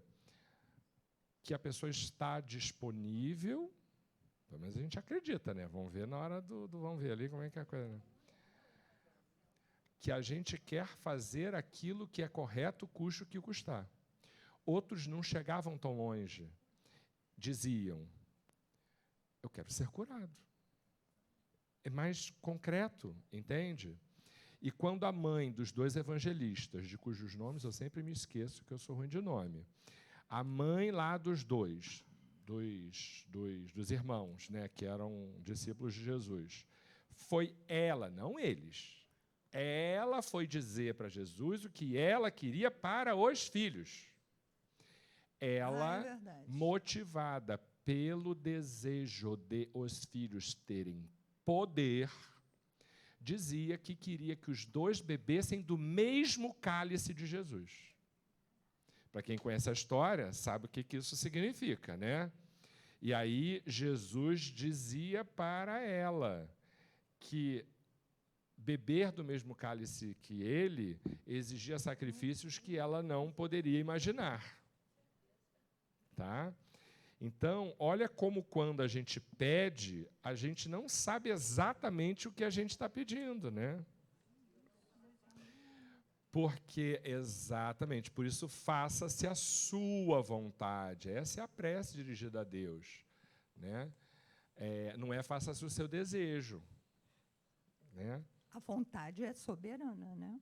[SPEAKER 1] que a pessoa está disponível, pelo menos a gente acredita, né? Vamos ver na hora vamos ver ali como é que é a coisa, né? Que a gente quer fazer aquilo que é correto, custe o que custar. Outros não chegavam tão longe. Diziam, eu quero ser curado. É mais concreto, entende? E quando a mãe dos dois evangelistas, de cujos nomes eu sempre me esqueço, que eu sou ruim de nome, a mãe lá dos irmãos, né, que eram discípulos de Jesus, foi ela, não eles, ela foi dizer para Jesus o que ela queria para os filhos. Ela, motivada pelo desejo de os filhos terem poder, dizia que queria que os dois bebessem do mesmo cálice de Jesus. Para quem conhece a história, sabe o que isso significa, né? E aí Jesus dizia para ela que beber do mesmo cálice que ele exigia sacrifícios que ela não poderia imaginar. Tá? Então, olha como quando a gente pede, a gente não sabe exatamente o que a gente está pedindo, né? Porque, exatamente, por isso faça-se a sua vontade. Essa é a prece dirigida a Deus, né? Não é faça-se o seu desejo, né?
[SPEAKER 2] A vontade é soberana, né?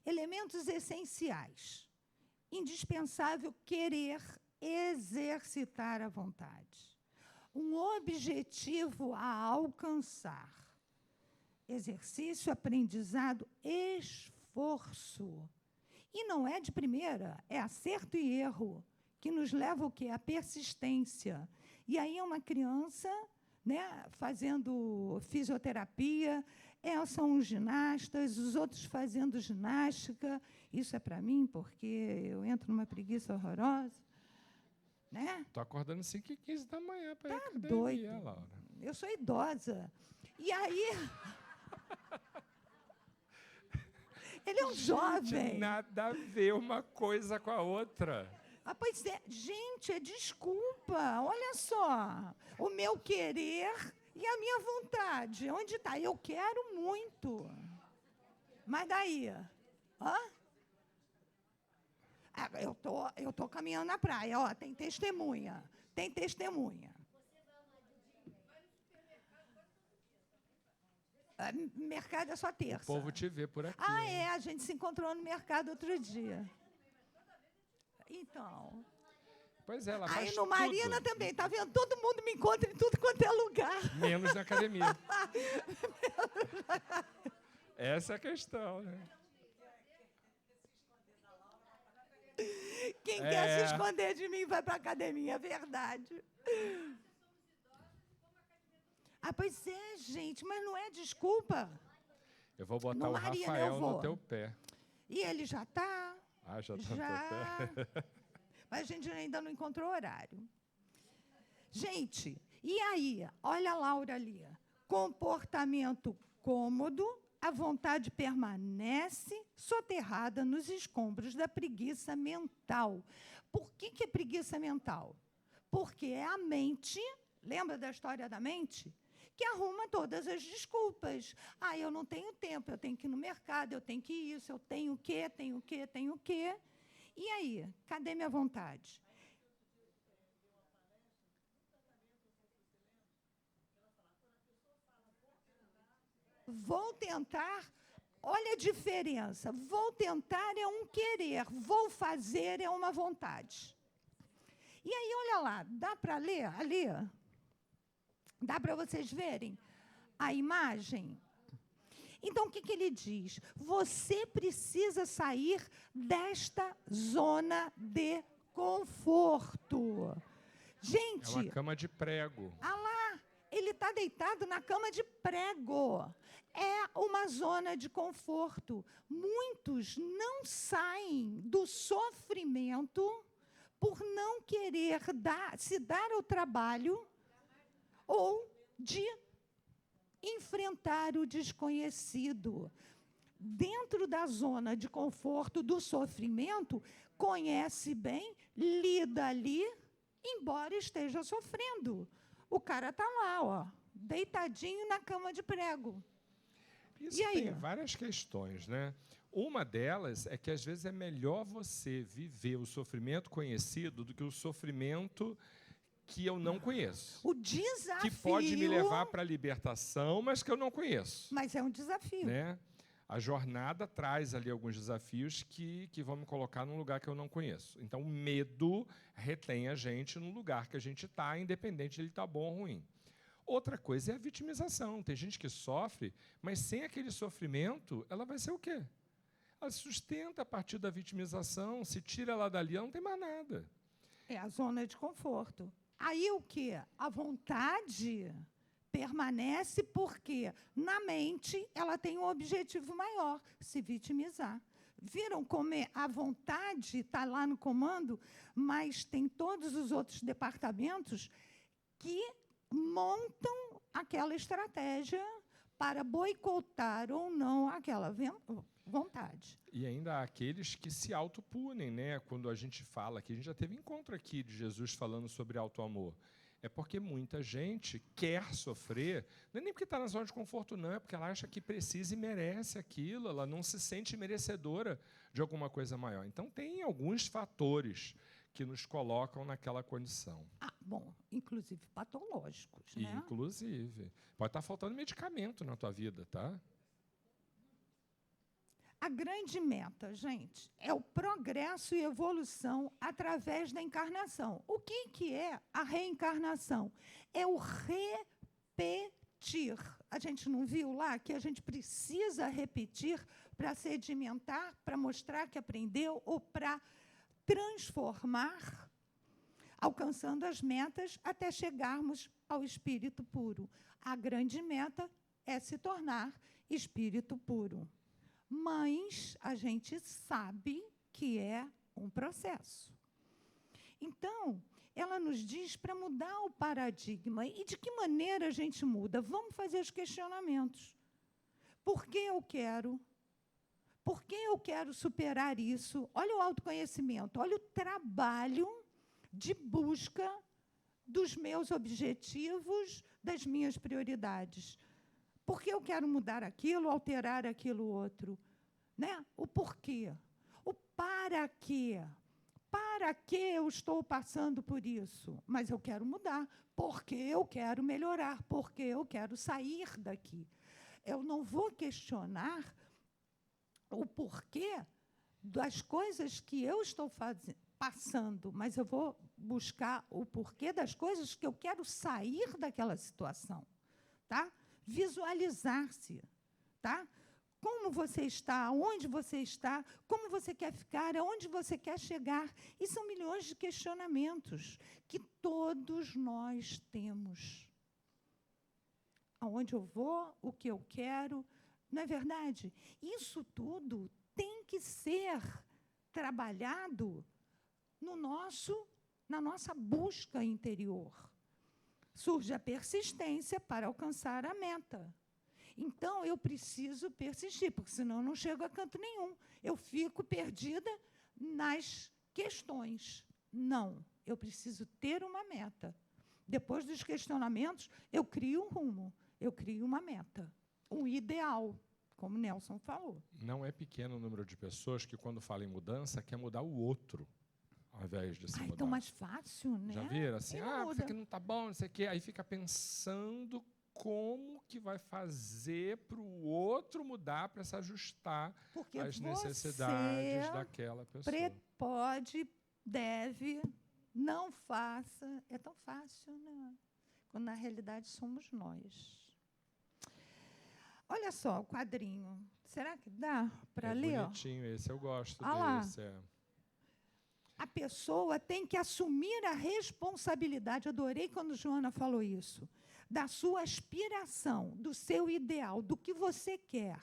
[SPEAKER 2] Elementos essenciais. Indispensável querer exercitar a vontade. Um objetivo a alcançar. Exercício, aprendizado, esforço. E não é de primeira, é acerto e erro, que nos leva o quê? A persistência. E aí é uma criança, né, fazendo fisioterapia, são os ginastas, os outros fazendo ginástica. Isso é para mim, porque eu entro numa preguiça horrorosa. Né?
[SPEAKER 1] Estou acordando 5h15 da manhã para ir à academia,
[SPEAKER 2] doido.
[SPEAKER 1] Laura.
[SPEAKER 2] Eu sou idosa. E aí... Ele é um jovem.
[SPEAKER 1] Nada a ver uma coisa com a outra.
[SPEAKER 2] Pois é. Gente, é desculpa. Olha só. O meu querer e a minha vontade. Onde está? Eu quero muito. Mas daí? Hã? Eu tô caminhando na praia. Ó, tem testemunha. Tem testemunha. Mercado é só terça.
[SPEAKER 1] O povo te vê por aqui.
[SPEAKER 2] A gente se encontrou no mercado outro dia. Então.
[SPEAKER 1] Pois é, ela
[SPEAKER 2] aí
[SPEAKER 1] faz
[SPEAKER 2] no Marina
[SPEAKER 1] tudo.
[SPEAKER 2] Também, tá vendo? Todo mundo me encontra em tudo quanto é lugar.
[SPEAKER 1] Menos na academia. Essa é a questão, né?
[SPEAKER 2] Quem quer se esconder de mim vai para a academia, é verdade. Pois é, gente, mas não é desculpa.
[SPEAKER 1] Eu vou botar o Rafael no teu pé.
[SPEAKER 2] E ele já está.
[SPEAKER 1] Já está no teu pé.
[SPEAKER 2] Mas a gente ainda não encontrou horário. Gente, e aí? Olha a Laura ali. Comportamento cômodo, a vontade permanece soterrada nos escombros da preguiça mental. Por que é preguiça mental? Porque é a mente, lembra da história da mente? Que arruma todas as desculpas. Eu não tenho tempo, eu tenho que ir no mercado, eu tenho que isso, eu tenho o quê, tenho o quê, tenho o quê. E aí, cadê minha vontade? Vou tentar Olha a diferença. Vou tentar é um querer, vou fazer é uma vontade. E aí, olha lá, dá para ler ali? Dá para vocês verem a imagem? Então, o que, que ele diz? Você precisa sair desta zona de conforto. Gente,
[SPEAKER 1] É uma cama de prego.
[SPEAKER 2] ah lá, ele está deitado na cama de prego. É uma zona de conforto. Muitos não saem do sofrimento por não querer se dar ao trabalho ou de enfrentar o desconhecido. Dentro da zona de conforto do sofrimento, conhece bem, lida ali, embora esteja sofrendo. O cara está lá, ó, deitadinho na cama de prego.
[SPEAKER 1] Isso
[SPEAKER 2] E aí?
[SPEAKER 1] tem várias questões, né? Uma delas é que, às vezes, é melhor você viver o sofrimento conhecido do que o sofrimento que eu não conheço.
[SPEAKER 2] O desafio...
[SPEAKER 1] Que pode me levar para a libertação, mas que eu não conheço.
[SPEAKER 2] Mas é um desafio.
[SPEAKER 1] Né? A jornada traz ali alguns desafios que vão me colocar num lugar que eu não conheço. Então, o medo retém a gente no lugar que a gente está, independente de ele estar bom ou ruim. Outra coisa é a vitimização. Tem gente que sofre, mas sem aquele sofrimento, ela vai ser o quê? Ela se sustenta a partir da vitimização, se tira ela dali, ela não tem mais nada.
[SPEAKER 2] É a zona de conforto. Aí o quê? A vontade permanece porque, na mente, ela tem um objetivo maior, se vitimizar. Viram como a vontade está lá no comando, mas tem todos os outros departamentos que montam aquela estratégia para boicotar ou não aquela vontade.
[SPEAKER 1] E ainda há aqueles que se autopunem, né? Quando a gente fala, que a gente já teve encontro aqui de Jesus falando sobre autoamor. É porque muita gente quer sofrer, não é nem porque está na zona de conforto, não, é porque ela acha que precisa e merece aquilo, ela não se sente merecedora de alguma coisa maior. Então, tem alguns fatores que nos colocam naquela condição.
[SPEAKER 2] Bom, inclusive patológicos, né?
[SPEAKER 1] Inclusive. Pode estar faltando medicamento na tua vida, tá?
[SPEAKER 2] A grande meta, gente, é o progresso e evolução através da encarnação. O que é a reencarnação? É o repetir. A gente não viu lá que a gente precisa repetir para sedimentar, para mostrar que aprendeu ou para transformar, alcançando as metas até chegarmos ao espírito puro. A grande meta é se tornar espírito puro. Mas a gente sabe que é um processo. Então, ela nos diz para mudar o paradigma. E de que maneira a gente muda? Vamos fazer os questionamentos. Por que eu quero? Por que eu quero superar isso? Olha o autoconhecimento, olha o trabalho de busca dos meus objetivos, das minhas prioridades. Por que eu quero mudar aquilo, alterar aquilo outro? Né? O porquê. O para quê. Para que eu estou passando por isso? Mas eu quero mudar, porque eu quero melhorar, porque eu quero sair daqui. Eu não vou questionar o porquê das coisas que eu estou passando, mas eu vou buscar o porquê das coisas que eu quero sair daquela situação. Tá? Visualizar-se, tá? Como você está, onde você está, como você quer ficar, aonde você quer chegar. E são milhões de questionamentos que todos nós temos. Aonde eu vou, o que eu quero, não é verdade? Isso tudo tem que ser trabalhado na nossa busca interior. Surge a persistência para alcançar a meta. Então, eu preciso persistir, porque senão eu não chego a canto nenhum. Eu fico perdida nas questões. Não, eu preciso ter uma meta. Depois dos questionamentos, eu crio um rumo, eu crio uma meta, um ideal, como Nelson falou.
[SPEAKER 1] Não é pequeno o número de pessoas que, quando falam em mudança, quer mudar o outro, ao invés de se mudar.
[SPEAKER 2] Então, mais fácil, né?
[SPEAKER 1] Já viram? Assim,
[SPEAKER 2] muda.
[SPEAKER 1] isso aqui não está bom, não sei o quê. Aí fica pensando como que vai fazer para o outro mudar, para se ajustar
[SPEAKER 2] Porque
[SPEAKER 1] às
[SPEAKER 2] você
[SPEAKER 1] necessidades daquela pessoa.
[SPEAKER 2] pode, deve, não faça. É tão fácil, né? Quando, na realidade, somos nós. Olha só o quadrinho. Será que dá para ler?
[SPEAKER 1] É bonitinho esse, eu gosto
[SPEAKER 2] lá.
[SPEAKER 1] desse.
[SPEAKER 2] A pessoa tem que assumir a responsabilidade, adorei quando Joana falou isso, da sua aspiração, do seu ideal, do que você quer,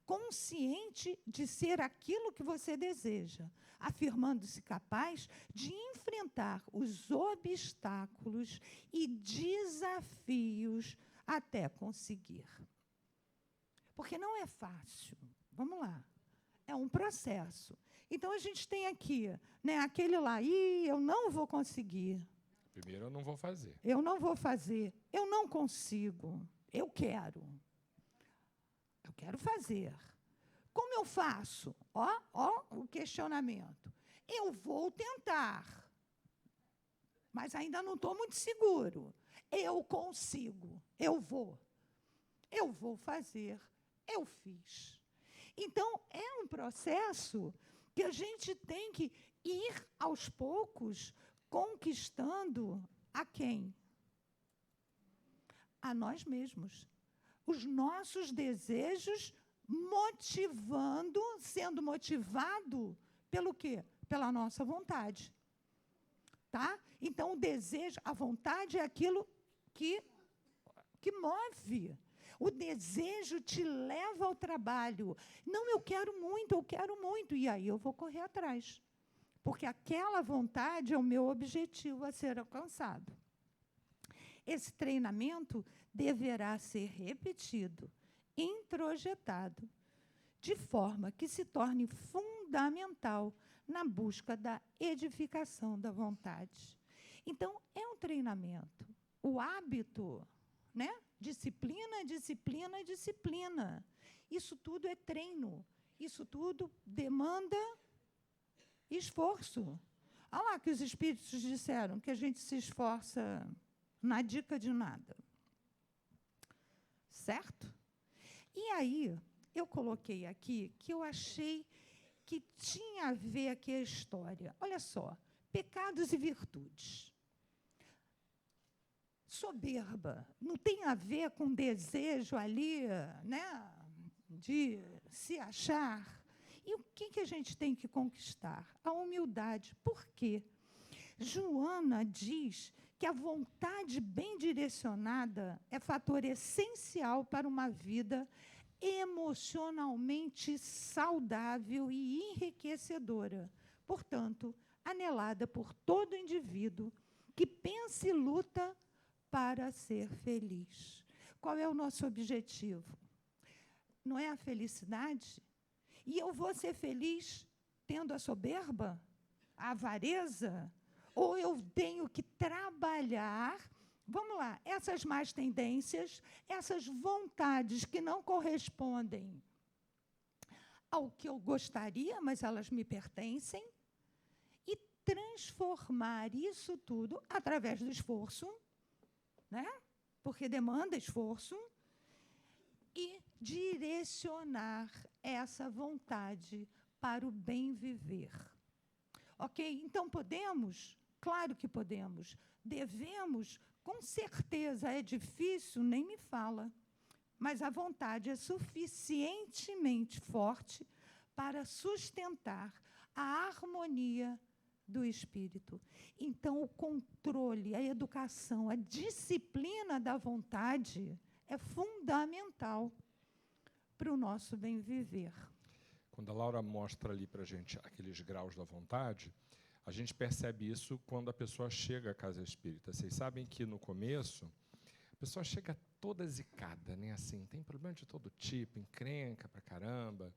[SPEAKER 2] consciente de ser aquilo que você deseja, afirmando-se capaz de enfrentar os obstáculos e desafios até conseguir. Porque não é fácil. Vamos lá. É um processo. Então, a gente tem aqui, né, aquele lá, eu não vou conseguir.
[SPEAKER 1] Primeiro, eu não vou fazer.
[SPEAKER 2] Eu não vou fazer. Eu não consigo. Eu quero. Eu quero fazer. Como eu faço? Ó, o questionamento. Eu vou tentar. Mas ainda não estou muito seguro. Eu consigo. Eu vou. Eu vou fazer. Eu fiz. Então, é um processo que a gente tem que ir, aos poucos, conquistando a quem? A nós mesmos. Os nossos desejos sendo motivado pelo quê? Pela nossa vontade. Tá? Então, o desejo, a vontade é aquilo que move. O desejo te leva ao trabalho. Não, eu quero muito, e aí eu vou correr atrás. Porque aquela vontade é o meu objetivo a ser alcançado. Esse treinamento deverá ser repetido, introjetado, de forma que se torne fundamental na busca da edificação da vontade. Então, é um treinamento. O hábito, né? Disciplina, disciplina, disciplina. Isso tudo é treino. Isso tudo demanda esforço. Olha lá que os espíritos disseram que a gente se esforça na dica de nada. Certo? E aí, eu coloquei aqui que eu achei que tinha a ver aqui a história. Olha só, pecados e virtudes. Soberba não tem a ver com desejo ali, né, de se achar. E o que a gente tem que conquistar? A humildade. Por quê? Joana diz que a vontade bem direcionada é fator essencial para uma vida emocionalmente saudável e enriquecedora. Portanto, anelada por todo indivíduo que pensa e luta para ser feliz. Qual é o nosso objetivo? Não é a felicidade? E eu vou ser feliz tendo a soberba, a avareza? Ou eu tenho que trabalhar, vamos lá, essas más tendências, essas vontades que não correspondem ao que eu gostaria, mas elas me pertencem, e transformar isso tudo através do esforço, né? Porque demanda esforço, e direcionar essa vontade para o bem viver. Ok? Então, podemos? Claro que podemos. Devemos? Com certeza. É difícil? Nem me fala. Mas a vontade é suficientemente forte para sustentar a harmonia do espírito. Então, o controle, a educação, a disciplina da vontade é fundamental para o nosso bem viver.
[SPEAKER 1] Quando a Laura mostra ali para a gente aqueles graus da vontade, a gente percebe isso quando a pessoa chega à casa espírita. Vocês sabem que, no começo, a pessoa chega toda zicada, né? Assim, tem problema de todo tipo, encrenca pra caramba.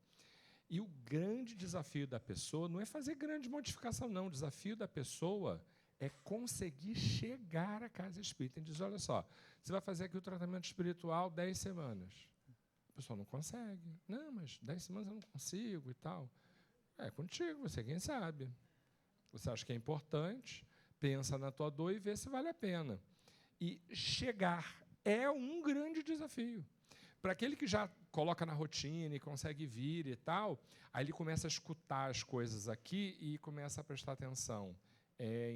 [SPEAKER 1] E o grande desafio da pessoa não é fazer grande modificação, não. O desafio da pessoa é conseguir chegar à casa espírita. E diz, olha só, você vai fazer aqui o tratamento espiritual 10 semanas. A pessoa não consegue. Não, mas 10 semanas eu não consigo e tal. É contigo, você quem sabe. Você acha que é importante, pensa na tua dor e vê se vale a pena. E chegar é um grande desafio. Para aquele que já coloca na rotina e consegue vir e tal, aí ele começa a escutar as coisas aqui e começa a prestar atenção.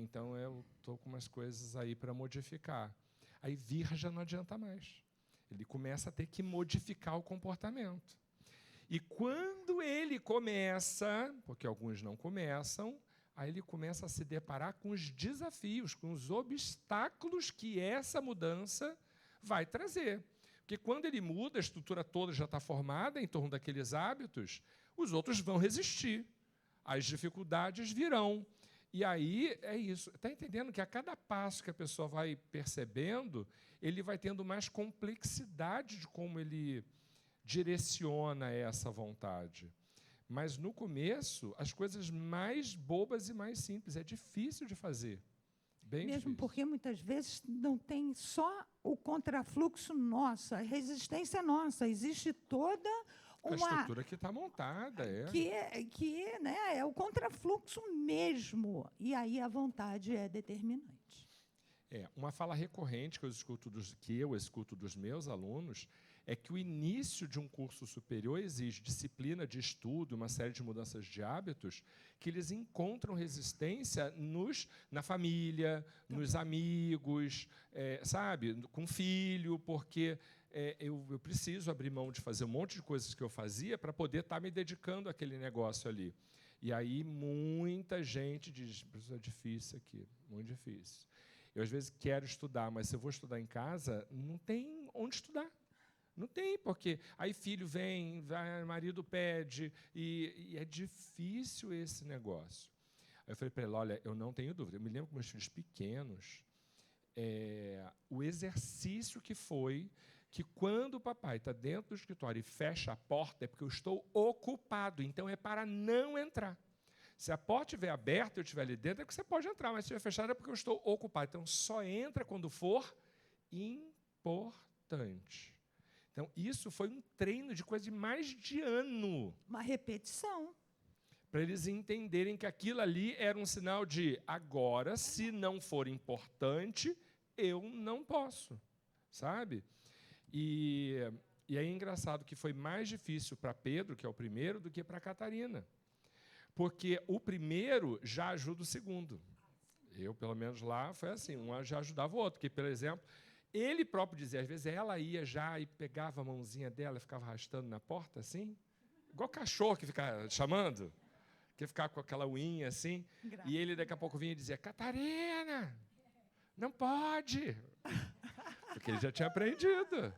[SPEAKER 1] Então eu estou com umas coisas aí para modificar. Aí vir já não adianta mais. Ele começa a ter que modificar o comportamento. E quando ele começa, porque alguns não começam, aí ele começa a se deparar com os desafios, com os obstáculos que essa mudança vai trazer. Porque quando ele muda, a estrutura toda já está formada em torno daqueles hábitos, os outros vão resistir. As dificuldades virão. E aí é isso. Está entendendo que a cada passo que a pessoa vai percebendo, ele vai tendo mais complexidade de como ele direciona essa vontade. Mas, no começo, as coisas mais bobas e mais simples. É difícil de fazer. Bem
[SPEAKER 2] Mesmo
[SPEAKER 1] difícil.
[SPEAKER 2] porque, muitas vezes, não tem só o contrafluxo nosso, a resistência nossa. Existe toda
[SPEAKER 1] a estrutura que está montada.
[SPEAKER 2] Que né, é o contrafluxo mesmo. E aí a vontade é determinante.
[SPEAKER 1] Uma fala recorrente que eu escuto dos meus alunos é que o início de um curso superior exige disciplina de estudo, uma série de mudanças de hábitos, que eles encontram resistência na família, nos amigos, sabe, com o filho, porque eu preciso abrir mão de fazer um monte de coisas que eu fazia para poder estar me dedicando àquele negócio ali. E aí muita gente diz, é difícil aqui, muito difícil. Eu, às vezes, quero estudar, mas se eu vou estudar em casa, não tem onde estudar. Não tem, porque aí filho vem, marido pede, e é difícil esse negócio. Aí eu falei para ele, olha, eu não tenho dúvida. Eu me lembro com meus filhos pequenos, o exercício que foi que quando o papai está dentro do escritório e fecha a porta, é porque eu estou ocupado, então é para não entrar. Se a porta estiver aberta e eu estiver ali dentro, é que você pode entrar, mas se estiver fechada é porque eu estou ocupado. Então, só entra quando for importante. Então, isso foi um treino de coisa de mais de ano.
[SPEAKER 2] Uma repetição.
[SPEAKER 1] Para eles entenderem que aquilo ali era um sinal de agora, se não for importante, eu não posso, sabe? E aí é engraçado que foi mais difícil para Pedro, que é o primeiro, do que para Catarina. Porque o primeiro já ajuda o segundo. Eu, pelo menos lá, foi assim, um já ajudava o outro. Porque, por exemplo, ele próprio dizia, às vezes ela ia já e pegava a mãozinha dela e ficava arrastando na porta, assim, igual cachorro que fica chamando, que ficava com aquela uinha assim, e ele daqui a pouco vinha e dizia, Catarina, não pode, porque ele já tinha aprendido.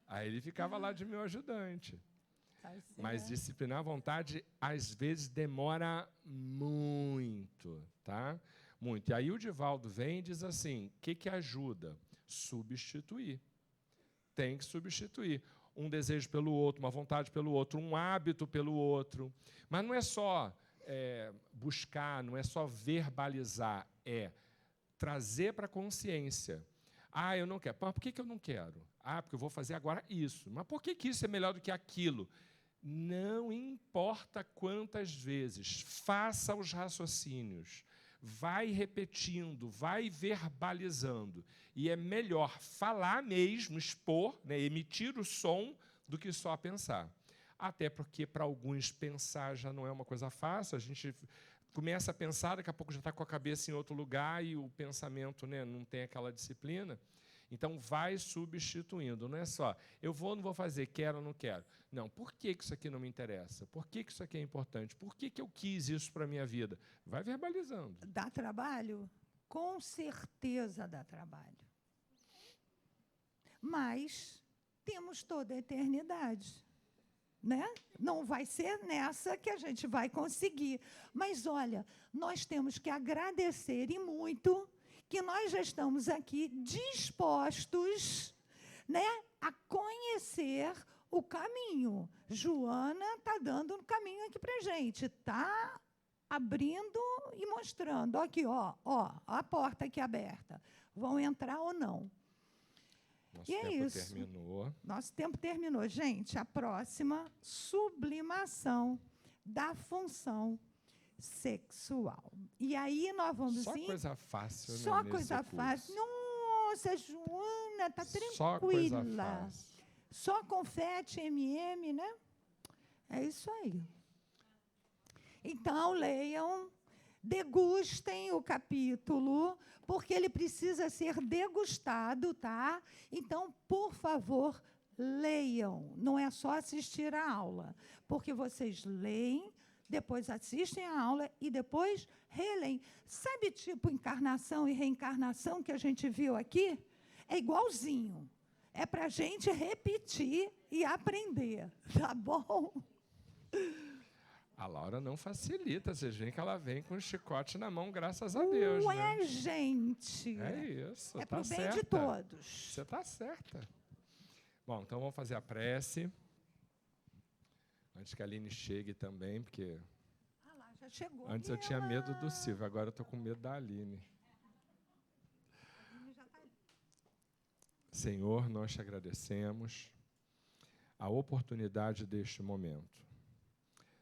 [SPEAKER 1] Aí ele ficava lá de meu ajudante. Mas disciplinar a vontade, às vezes, demora muito, tá? Muito. E aí o Divaldo vem e diz assim, o que ajuda? Substituir. Tem que substituir. Um desejo pelo outro, uma vontade pelo outro, um hábito pelo outro. Mas não é só buscar, não é só verbalizar, é trazer para a consciência. Ah, eu não quero. Mas por que eu não quero? Ah, porque eu vou fazer agora isso. Mas por que isso é melhor do que aquilo? Não importa quantas vezes, faça os raciocínios, vai repetindo, vai verbalizando. E é melhor falar mesmo, expor, né, emitir o som, do que só pensar. Até porque, para alguns, pensar já não é uma coisa fácil, a gente começa a pensar, daqui a pouco já está com a cabeça em outro lugar e o pensamento, né, não tem aquela disciplina. Então, vai substituindo. Não é só, eu vou ou não vou fazer, quero ou não quero. Não, por que isso aqui não me interessa? Por que isso aqui é importante? Por que eu quis isso para a minha vida? Vai verbalizando.
[SPEAKER 2] Dá trabalho? Com certeza dá trabalho. Mas temos toda a eternidade. Né? Não vai ser nessa que a gente vai conseguir. Mas, olha, nós temos que agradecer e muito que nós já estamos aqui dispostos, né, a conhecer o caminho. Joana está dando um caminho aqui para a gente, está abrindo e mostrando. Aqui, ó, a porta aqui aberta. Vão entrar ou não?
[SPEAKER 1] Nosso tempo terminou.
[SPEAKER 2] Nosso tempo terminou. Gente, a próxima, sublimação da função sexual. E aí nós vamos...
[SPEAKER 1] Só coisa fácil, né?
[SPEAKER 2] Só coisa fácil. Nossa, Joana, serena, está
[SPEAKER 1] Só coisa
[SPEAKER 2] tranquila.
[SPEAKER 1] fácil.
[SPEAKER 2] Só confete, MM, né? É isso aí. Então, leiam, degustem o capítulo, porque ele precisa ser degustado, tá? Então, por favor, leiam. Não é só assistir a aula, porque vocês leem, depois assistem a aula e depois releem. Sabe, tipo encarnação e reencarnação que a gente viu aqui? É igualzinho. É para a gente repetir e aprender, tá bom?
[SPEAKER 1] A Laura não facilita, vocês veem que ela vem com o chicote na mão, graças a Deus,
[SPEAKER 2] Ué,
[SPEAKER 1] né?
[SPEAKER 2] gente.
[SPEAKER 1] É isso,
[SPEAKER 2] É
[SPEAKER 1] tá
[SPEAKER 2] pro bem
[SPEAKER 1] certa.
[SPEAKER 2] de todos.
[SPEAKER 1] Você está certa. Bom, então vamos fazer a prece. Antes que a Aline chegue também, porque
[SPEAKER 2] Ah lá, já chegou.
[SPEAKER 1] antes eu tinha medo do Silvio, agora eu estou com medo da Aline. Senhor, nós te agradecemos a oportunidade deste momento.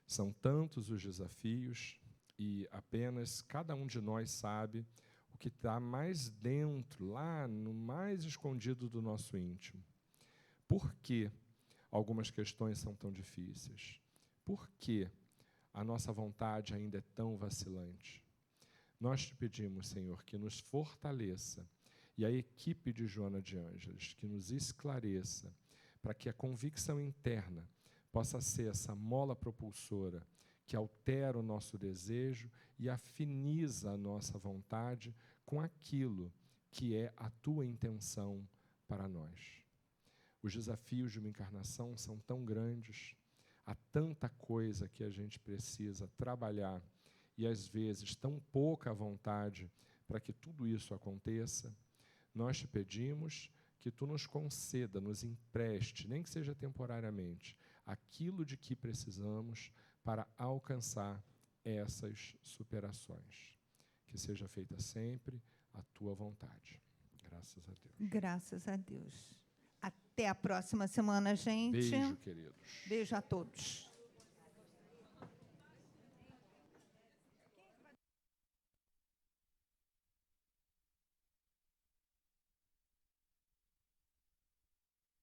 [SPEAKER 1] São tantos os desafios e apenas cada um de nós sabe o que está mais dentro, lá no mais escondido do nosso íntimo. Por que algumas questões são tão difíceis? Por que a nossa vontade ainda é tão vacilante? Nós te pedimos, Senhor, que nos fortaleça, e a equipe de Joana de Ângeles, que nos esclareça, para que a convicção interna possa ser essa mola propulsora que altera o nosso desejo e afiniza a nossa vontade com aquilo que é a tua intenção para nós. Os desafios de uma encarnação são tão grandes, há tanta coisa que a gente precisa trabalhar e, às vezes, tão pouca vontade para que tudo isso aconteça. Nós te pedimos que tu nos conceda, nos empreste, nem que seja temporariamente, aquilo de que precisamos para alcançar essas superações. Que seja feita sempre a tua vontade. Graças a Deus.
[SPEAKER 2] Graças a Deus. Até a próxima semana, gente.
[SPEAKER 1] Beijo, queridos.
[SPEAKER 2] Beijo a todos.